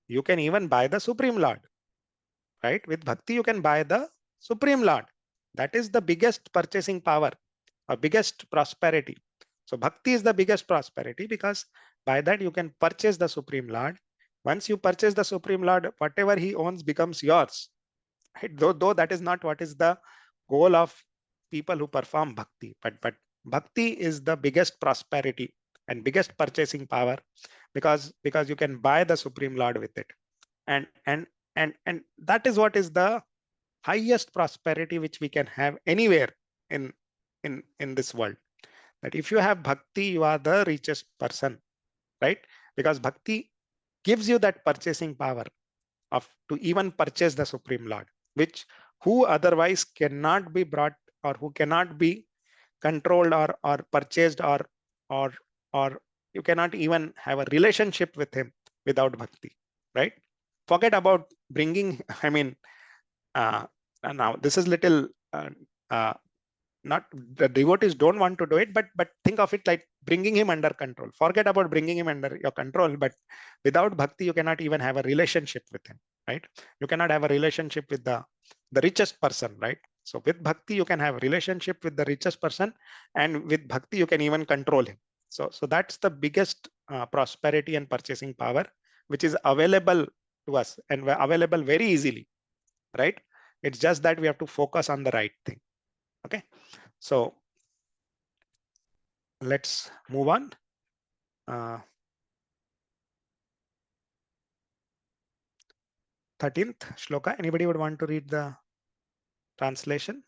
you can even buy the Supreme Lord, right? With bhakti, you can buy the Supreme Lord. That is the biggest purchasing power or biggest prosperity. So bhakti is the biggest prosperity because by that you can purchase the Supreme Lord. Once you purchase the Supreme Lord, whatever he owns becomes yours. Right? Though that is not what is the goal of people who perform bhakti, but bhakti is the biggest prosperity and biggest purchasing power because you can buy the Supreme Lord with it. And that is what is the highest prosperity which we can have anywhere in this world. That if you have bhakti, you are the richest person, right? Because bhakti gives you that purchasing power of to even purchase the Supreme Lord, which who otherwise cannot be brought or who cannot be controlled or purchased or or you cannot even have a relationship with him without bhakti, right? forget about bringing, I mean, now this is little, not the devotees don't want to do it, but think of it like bringing him under control. Forget about bringing him under your control, but without bhakti, you cannot even have a relationship with him, right? You cannot have a relationship with the richest person, right? So with bhakti, you can have a relationship with the richest person, and with bhakti, you can even control him. So that's the biggest prosperity and purchasing power, which is available to us and available very easily, right? It's just that we have to focus on the right thing. Okay, so let's move on. 13th shloka. Anybody would want to read the translation?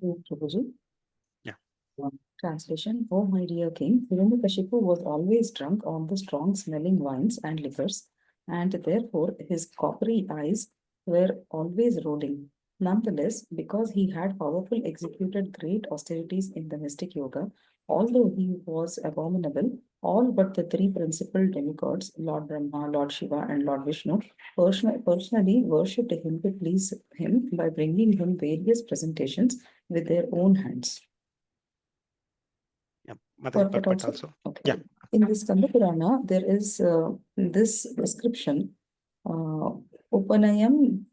Prabhuji. Yeah. Translation. Oh, my dear king, Hiranyakashipu was always drunk on the strong smelling wines and liquors, and therefore his coppery eyes were always rolling. Nonetheless, because he had powerfully executed great austerities in the mystic yoga, although he was abominable, all but the three principal demigods, Lord Brahma, Lord Shiva, and Lord Vishnu, personally worshipped him to please him by bringing him various presentations with their own hands. Yeah, Mataji, but also. Okay. Yeah. In this Skanda Purana, there is this description, Upanayam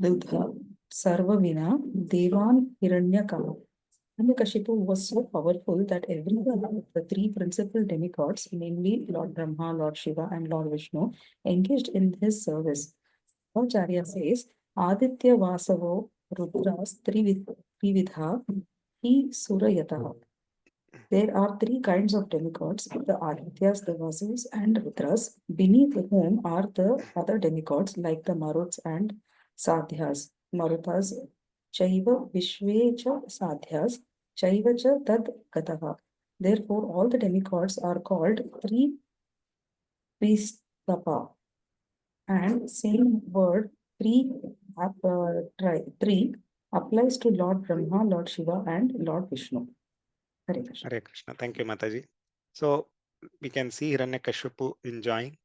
Dudha Sarvavina Devan Hiranyaka. Hiranyakashipu was so powerful that every one of the three principal demigods, namely Lord Brahma, Lord Shiva, and Lord Vishnu, engaged in his service. Acharya says, Aditya Vasavo Rudras Trividha Hi Surayataha. There are three kinds of demigods, the Adityas, the Vasus, and Rudras, beneath whom are the other demigods like the Maruts and Sadhyas. Marutas, Chaiva Vishvecha Sadhyas, Chaiva cha Tad Gataha. Therefore, all the demigods are called three Pristapa. And same word, three applies to Lord Brahma, Lord Shiva, and Lord Vishnu. Hare Krishna. Hare Krishna. Thank you, Mataji. So we can see Hiranyakashipu enjoying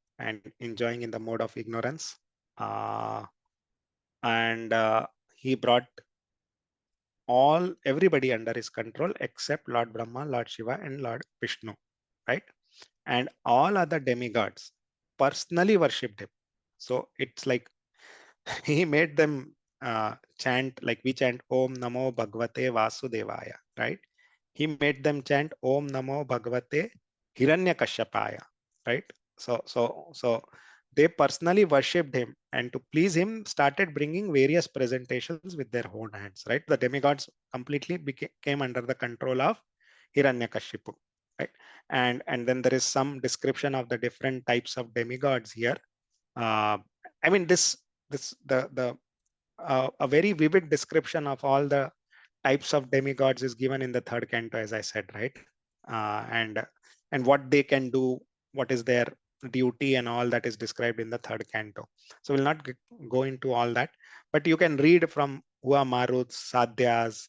in the mode of ignorance. And he brought everybody under his control except Lord Brahma, Lord Shiva, and Lord Vishnu, right? And all other demigods personally worshipped him. So it's like he made them chant, like we chant Om Namo Bhagavate Vasudevaya, right? He made them chant Om Namo Bhagavate Hiranyakashyapaya, right? So they personally worshipped him, and to please him started bringing various presentations with their own hands, right? The demigods completely came under the control of Hiranyakashipu, right? And then there is some description of the different types of demigods here. I mean, a very vivid description of all the types of demigods is given in the third canto, as I said, right? And what they can do, what is their duty, and all that is described in the third canto. So we'll not go into all that, but you can read from who are Maruts, Sadhyas,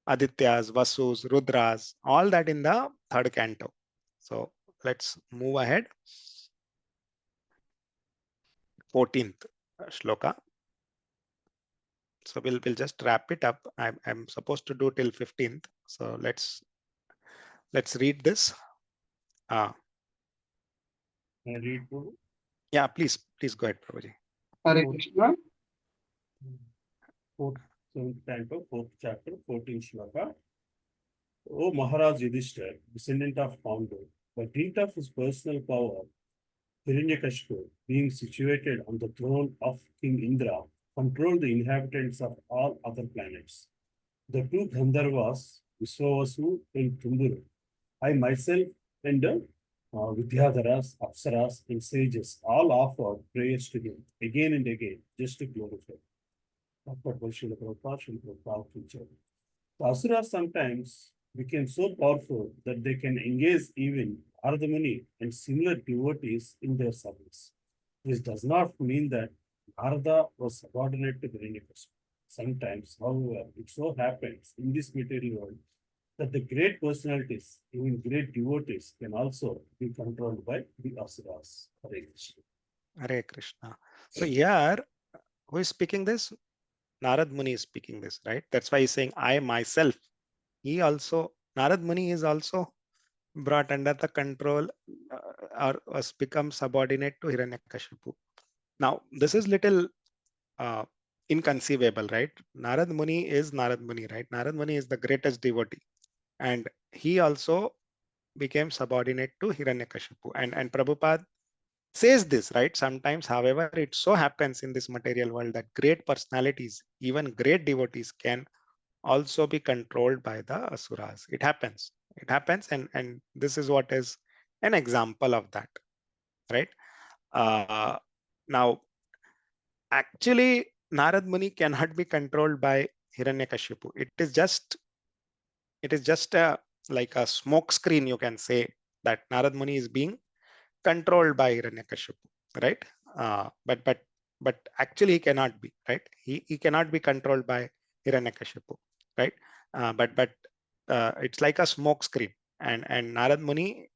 Adityas, Vasus, Rudras, all that in the third canto. So let's move ahead. 14th shloka. So we'll just wrap it up. I'm supposed to do till 15th. So let's read this. Can I read, Prabhu? Yeah, please go ahead, Prabhuji. Hare Krishna. Seventh canto, 4th chapter, 14th shloka. O Maharaj Yudhishthir, descendant of Pandu, by dint of his personal power, Hiranyakashipu, being situated on the throne of King Indra, controlled the inhabitants of all other planets. The two Gandharvas, Viswavasu and Tumburu, I myself and Vidyadharas, Apsaras, and sages all offered prayers to him again and again just to glorify him. The Asuras sometimes became so powerful that they can engage even Narada Muni and similar devotees in their service. This does not mean that Narada was subordinate to Hiranyakashipu. Sometimes, however, it so happens in this material world that the great personalities, even great devotees, can also be controlled by the asuras. Hare Krishna. Hare Krishna. So here, who is speaking this? Narad Muni is speaking this, right? That's why he's saying, I myself. Narad Muni is also brought under the control or was become subordinate to Hiranyakashipu. Now, this is little uh, inconceivable, right? Narad Muni is Narad Muni, right? Narad Muni is the greatest devotee. And he also became subordinate to Hiranyakashipu. And Prabhupada says this, right? Sometimes, however, it so happens in this material world that great personalities, even great devotees, can also be controlled by the asuras. It happens. It happens, and this is what is an example of that, right? Now, actually, Narad Muni cannot be controlled by Hiranyakashipu. It is just like a smoke screen, you can say, that Narad Muni is being controlled by Hiranyakashipu, right? But actually he cannot be, right? He cannot be controlled by Hiranyakashipu, right? But it's like a smoke screen, and Narad Muni,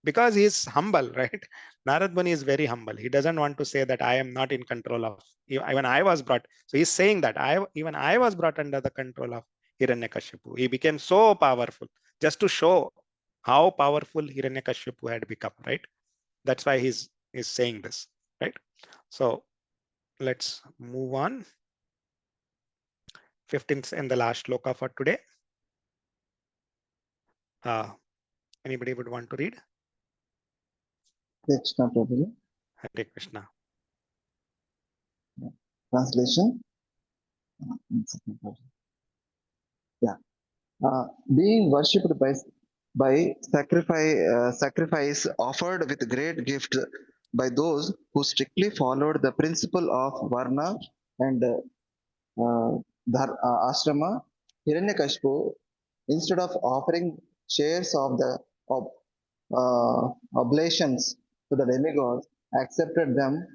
because he is humble, right? Narad Muni is very humble. He doesn't want to say that I am not in control of. Even I was brought. So he's saying that I was brought under the control of Hiranyakashipu. He became so powerful, just to show how powerful Hiranyakashipu had become, right? That's why he's saying this, right? So let's move on. 15th and the last shloka for today. Anybody would want to read? Krishna Prabhuji. Hare Krishna. Translation. Yeah. Being worshipped by sacrifice offered with great gift by those who strictly followed the principle of Varna and ashrama, Hiranyakashipu, instead of offering shares of the oblations to the demigods, accepted them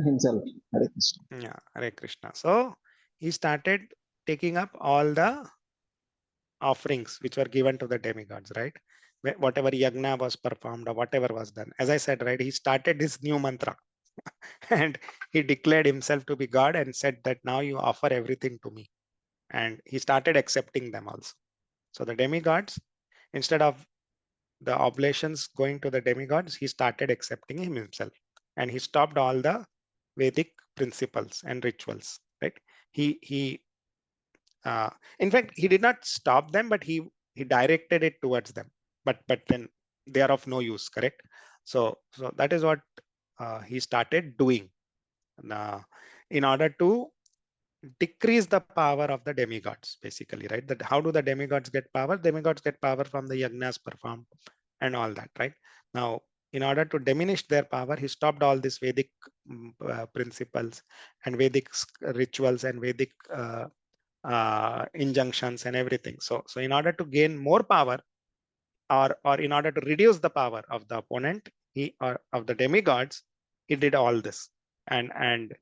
himself. Hare Krishna. Yeah, Hare Krishna. So he started taking up all the offerings which were given to the demigods, right? Whatever yagna was performed or whatever was done. As I said, right, he started this new mantra and he declared himself to be God and said that now you offer everything to me. And he started accepting them also. So the demigods, instead of the oblations going to the demigods, he started accepting him himself. And he stopped all the Vedic principles and rituals, right? He in fact, he did not stop them, but he directed it towards them. But then they are of no use, correct? So that is what he started doing in order to decrease the power of the demigods, basically, right? That how do the demigods get power? Demigods get power from the yagnas performed and all that, right? Now, in order to diminish their power, he stopped all these Vedic principles and Vedic rituals and Vedic injunctions and everything. So in order to gain more power, or in order to reduce the power of the opponent, or of the demigods, he did all this, and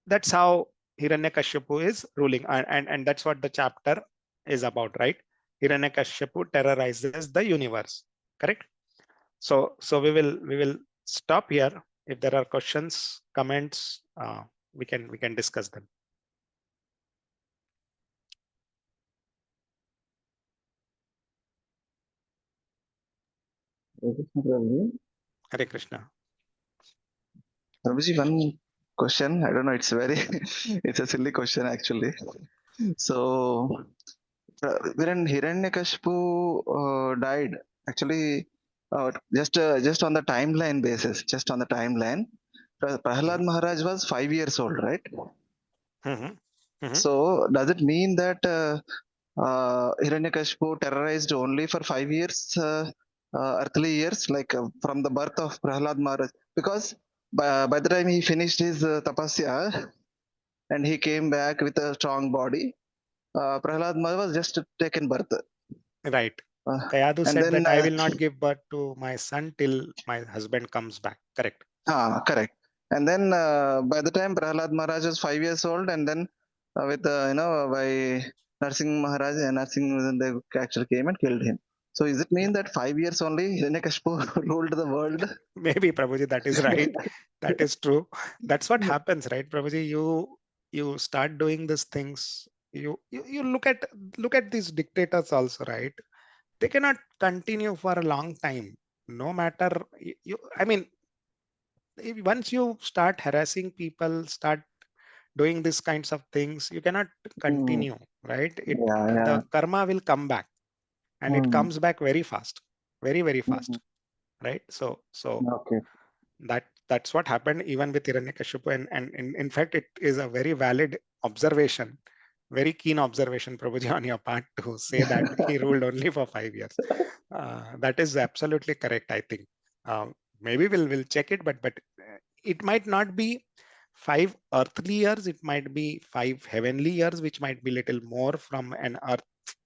that's how Hiranyakashipu is ruling, and that's what the chapter is about, right? Hiranyakashipu terrorizes the universe, correct? So we will stop here. If there are questions, comments, we can discuss them. Hare Krishna. Prabhuji, one question. I don't know. It's very, it's a silly question actually. So, when Hiranyakashipu died, actually, just on the timeline basis, just on the timeline, Prahlad Maharaj was 5 years old, right? So, does it mean that Hiranyakashipu terrorized only for 5 years, earthly years, like from the birth of Prahlad Maharaj? Because by the time he finished his tapasya and he came back with a strong body, Prahlad Maharaj was just taken birth. Right. Kayadu said that I will not give birth to my son till my husband comes back. Correct. Correct. And then by the time Prahlad Maharaj was 5 years old, and then with by Narsingh Maharaj and Narsingh they actually came and killed him. So is it mean that 5 years only Hiranyakashipu ruled the world? Maybe, Prabhuji, that is right. That is true. That's what happens, right, Prabhuji? You start doing these things. You look at these dictators also, right? They cannot continue for a long time, no matter I mean, once you start harassing people, start doing these kinds of things, you cannot continue, right? Yeah, The yeah. karma will come back, and it comes back very fast, very fast, right? So Okay. that's what happened even with Hiranyakashipu, and in fact it is a very valid observation, very keen observation, Prabhuji, on your part, to say that he ruled only for 5 years. That is absolutely correct, I think. Maybe we'll check it, but it might not be 5 earthly years, it might be 5 heavenly years, which might be little more from an earth.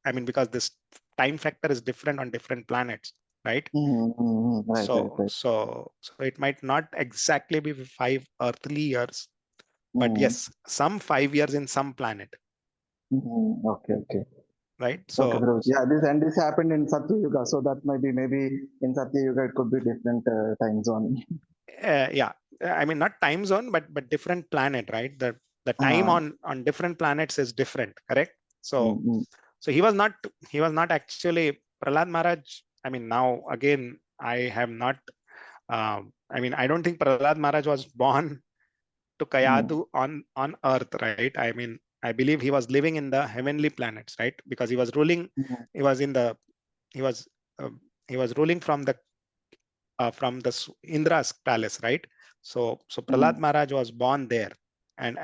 I mean, because this time factor is different on different planets, right? Right, right. So it might not exactly be 5 earthly years, but Mm. yes, some 5 years in some planet, Okay, okay. right? Okay, So Prabhuji. Yeah, this happened in Satya Yuga, so that might be maybe in Satya Yuga it could be different time zone. yeah, I mean, not time zone, but different planet, right? The time on different planets is different, correct? So so he was not actually Prahlad Maharaj. I mean, now again, I have not I mean, I don't think Prahlad Maharaj was born to Kayadu on earth, right? I mean, I believe he was living in the heavenly planets, right? Because he was ruling, he was in the he was uh, he was ruling from the Indra's palace, right? So Prahlad Maharaj was born there, and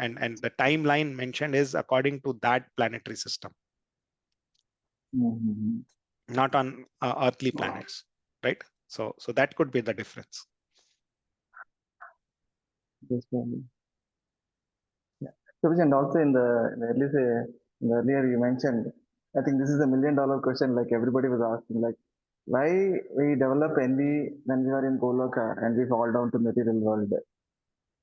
the timeline mentioned is according to that planetary system, not on earthly planets, right? So that could be the difference. Yes, Prabhuji. Yeah. Prabhuji, and also in the earlier you mentioned, I think this is a $1 million question, like everybody was asking, like why we develop envy when we are in Goloka and we fall down to material world.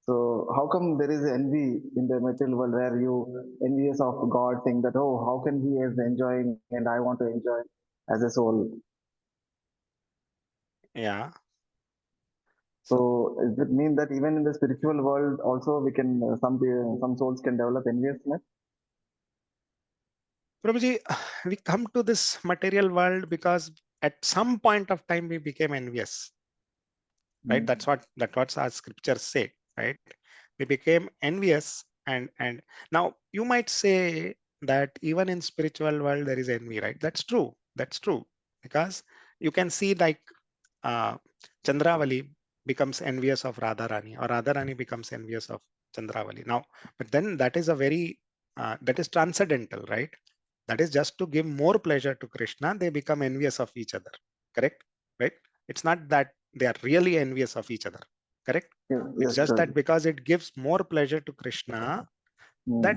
So how come there is envy in the material world where you envious of God, saying that, oh, how can he is enjoying and I want to enjoy as a soul? Yeah. So does it mean that even in the spiritual world also we can some souls can develop enviousness? Prabhuji, we come to this material world because at some point of time we became envious, right? That's what our scriptures say, right? We became envious, and now you might say that even in spiritual world there is envy, right? That's true, because you can see, like, uh, Chandravali becomes envious of Radharani, or Radharani becomes envious of Chandravali. Now, but then that is a very that is transcendental, right? That is just to give more pleasure to Krishna, they become envious of each other, correct? Right? It's not that they are really envious of each other, correct? It's Yes, just sir. that because it gives more pleasure to Krishna, that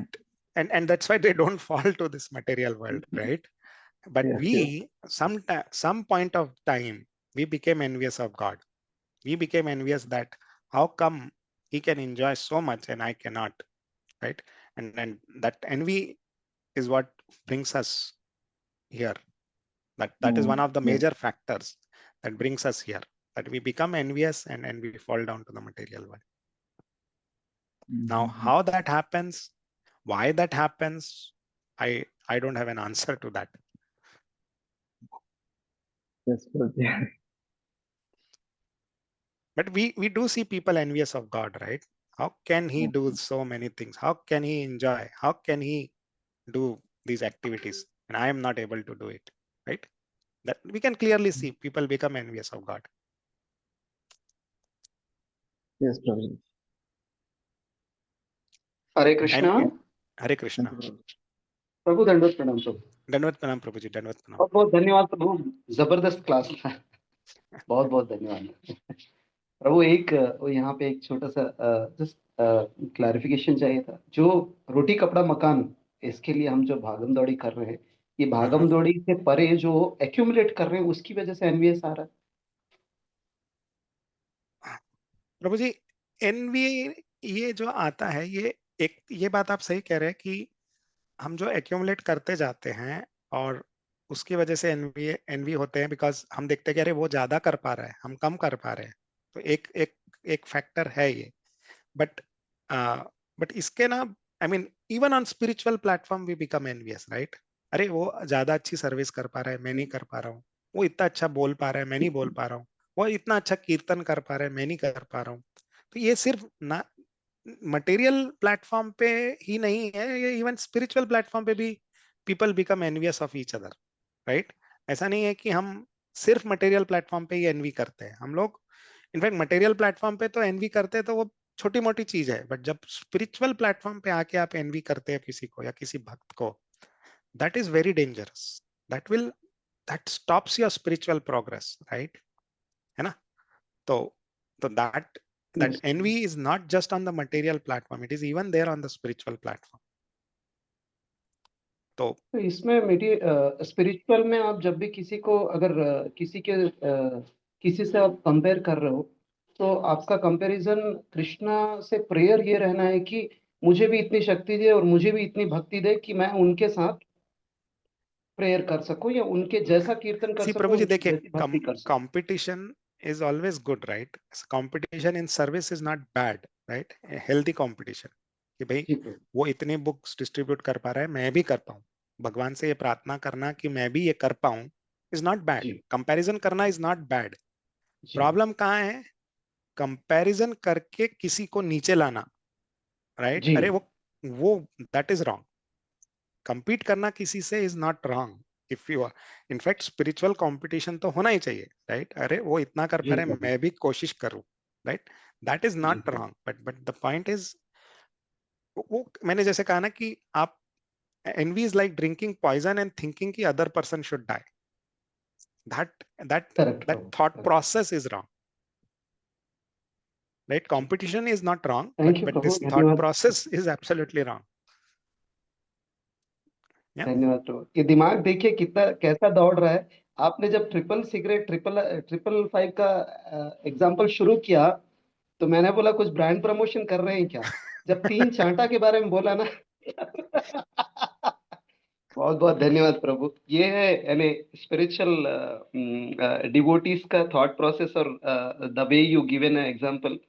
Mm. and that's why they don't fall to this material world, right? But Yes, yes. we some point of time we became envious of God. We became envious that how come he can enjoy so much and I cannot, right? And that envy is what brings us here. That is one of the Yes. major factors that brings us here, that we become envious and we fall down to the material world. Now, how that happens, why that happens, I don't have an answer to that. Yes, sir. Yeah. But we do see people envious of God, right? How can he do so many things? How can he enjoy? How can he do these activities? And I am not able to do it, right? That we can clearly see people become envious of God. Yes, Prabhuji. Hare And Krishna. Hare Thank Krishna. you, Prabhuji. प्रभु दंडवत प्रणाम प्रभु. Dandavat Pranam, Prabhuji. Dandavat Pranam. बहुत बहुत धन्यवाद प्रभु. जबरदस्त class था. बहुत बहुत धन्यवाद प्रभु. एक यहाँ पे एक छोटा सा जस्ट क्लैरिफिकेशन चाहिए था. जो रोटी कपड़ा मकान, इसके लिए हम जो भागम दौड़ी कर रहे हैं, ये भागम दौड़ी से परे जो एक्यूमुलेट कर रहे हैं उसकी वजह से एनवीएस आ रहा है. प्रभु जी, एनवी ये जो आता है, ये बात आप सही कह रहे हैं कि हम जो एक्यूमुलेट करते जाते हैं और उसकी वजह से एनवी होते हैं, बिकॉज हम देखते हैं कि अरे वो ज्यादा कर पा रहा है, हम कम कर पा रहे हैं, तो एक फैक्टर है ये। बट बट इसके ना, I mean even on spiritual platform we become envious, right? अरे वो ज्यादा अच्छी सर्विस कर पा रहा है, मैं नहीं कर पा रहा हूँ। वो इतना अच्छा बोल पा रहा है, मैं नहीं बोल पा रहा हूँ। वो इतना अच्छा कीर्तन कर पा रहा है, मैं नहीं कर पा रहा हूँ। तो ये सिर्फ ना मटेरियल प्लेटफॉर्म पे ही नहीं है, ये इवन स्पिरिचुअल प्लेटफॉर्म पे भी people become envious of each other, right? ऐसा नहीं है कि हम सिर्फ मटेरियल प्लेटफॉर्म पे ही एनवी करते हैं। हम लोग इनफैक्ट मटेरियल प्लेटफॉर्म पे तो एनवी करते हैं तो वो छोटी मोटी चीज है, बट जब स्पिरिचुअल प्लेटफॉर्म पे आके आप एनवी करते हैं किसी को या किसी भक्त को, that is very dangerous. That will that stops your spiritual progress, right? है ना? तो that envy is not just on the material platform, it is even there on the spiritual platform. तो इसमें मेरी स्पिरिचुअल में आप जब भी किसी को अगर किसी से आप कंपेयर कर रहे हो, तो आपका कंपैरिजन कृष्णा से प्रेयर ये रहना है कि मुझे भी इतनी शक्ति दे और मुझे भी इतनी भक्ति दे कि मैं उनके साथ प्रेयर कर सकूं या उनके जैसा कीर्तन कर सी सकूं, प्रभु जी उनकी देखिए, जैसी भक्ति कर सकूं। competition is always good, right? Competition in service is not bad, right? A healthy competition कि भाई जी प्रभु। वो इतने बुक्स डिस्ट्रीब्यूट कर पा रहा है, मैं भी कर पाऊं। भगवान से ये प्रार्थना करना कि मैं भी ये कर पाऊं इज नॉट बैड। जी कंपैरिजन करना इज नॉट बैड। जी प्रॉब्लम कहाँ है? कंपैरिजन करके किसी को नीचे लाना, राइट? जी अरे वो दैट इज रॉन्ग। compete करना किसी से is not wrong. If you in fact spiritual competition तो होना ही चाहिए, राइट? अरे वो इतना कर पा जी रहे हैं, प्रभु। मैं भी कोशिश करूं, राइट? दैट इज जी नॉट प्रभु। Wrong, but the point is, वो मैंने जैसे कहा ना कि आप, envy is like drinking poison and thinking कि other person should die. that that correct that Prabhu. thought process is wrong, right? Competition is not wrong, thank you but Prabhu, this thought धन्यवाद। process is absolutely wrong. Yeah. धन्यवाद प्रभु। ये दिमाग देखिए कितना कैसा दौड़ रहा है। आपने जब ट्रिपल सिगरेट ट्रिपल फाइव का एग्जाम्पल शुरू किया, तो मैंने बोला कुछ ब्रांड प्रमोशन कर रहे हैं क्या। जब 3 चांटा के बारे में बोला ना बहुत बहुत धन्यवाद प्रभु। ये है यानी स्पिरिचुअल डिवोटीज का थॉट प्रोसेस और the way you given a example.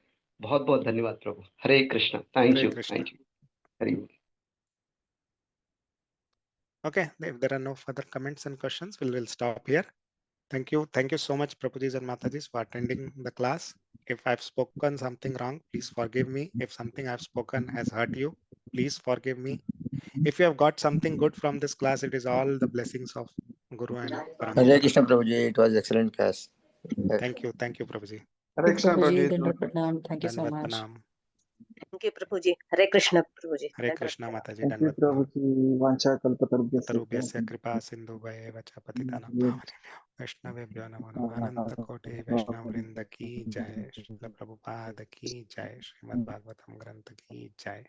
बहुत बहुत धन्यवाद प्रभु। Hare Krishna. Thank Hare you, Krishna. Thank you. Hari बोल। Okay, if there are no further comments and questions, we'll stop here. Thank you so much, Prabhujis and Matajis, for attending the class. If I've spoken something wrong, please forgive me. If something I've spoken has hurt you, please forgive me. If you have got something good from this class, it is all the blessings of Guru and Hare Parampara. Krishna Prabhuji, it was excellent class. Thank you, Prabhuji. Hare Krishna Prabhuji, Prabhuji. Dandavat Pranam. Thank you so Dandavat much. Pranam. Thank you, Prabhuji. Hare Krishna, Prabhuji. Hare Krishna, Mataji. Thank you, Dandavat Pranam. Prabhuji. Vancha kalpatarubhyasya. Tarubhyasya kripa sindhu vaye vacha patitanam pavanebhyo वैष्णवेभ्यो नमो नमः। अनंत कोटि वैष्णव वृंद की जय। श्रील प्रभुपाद की जय। श्रीमद् भागवतम ग्रंथ की जय।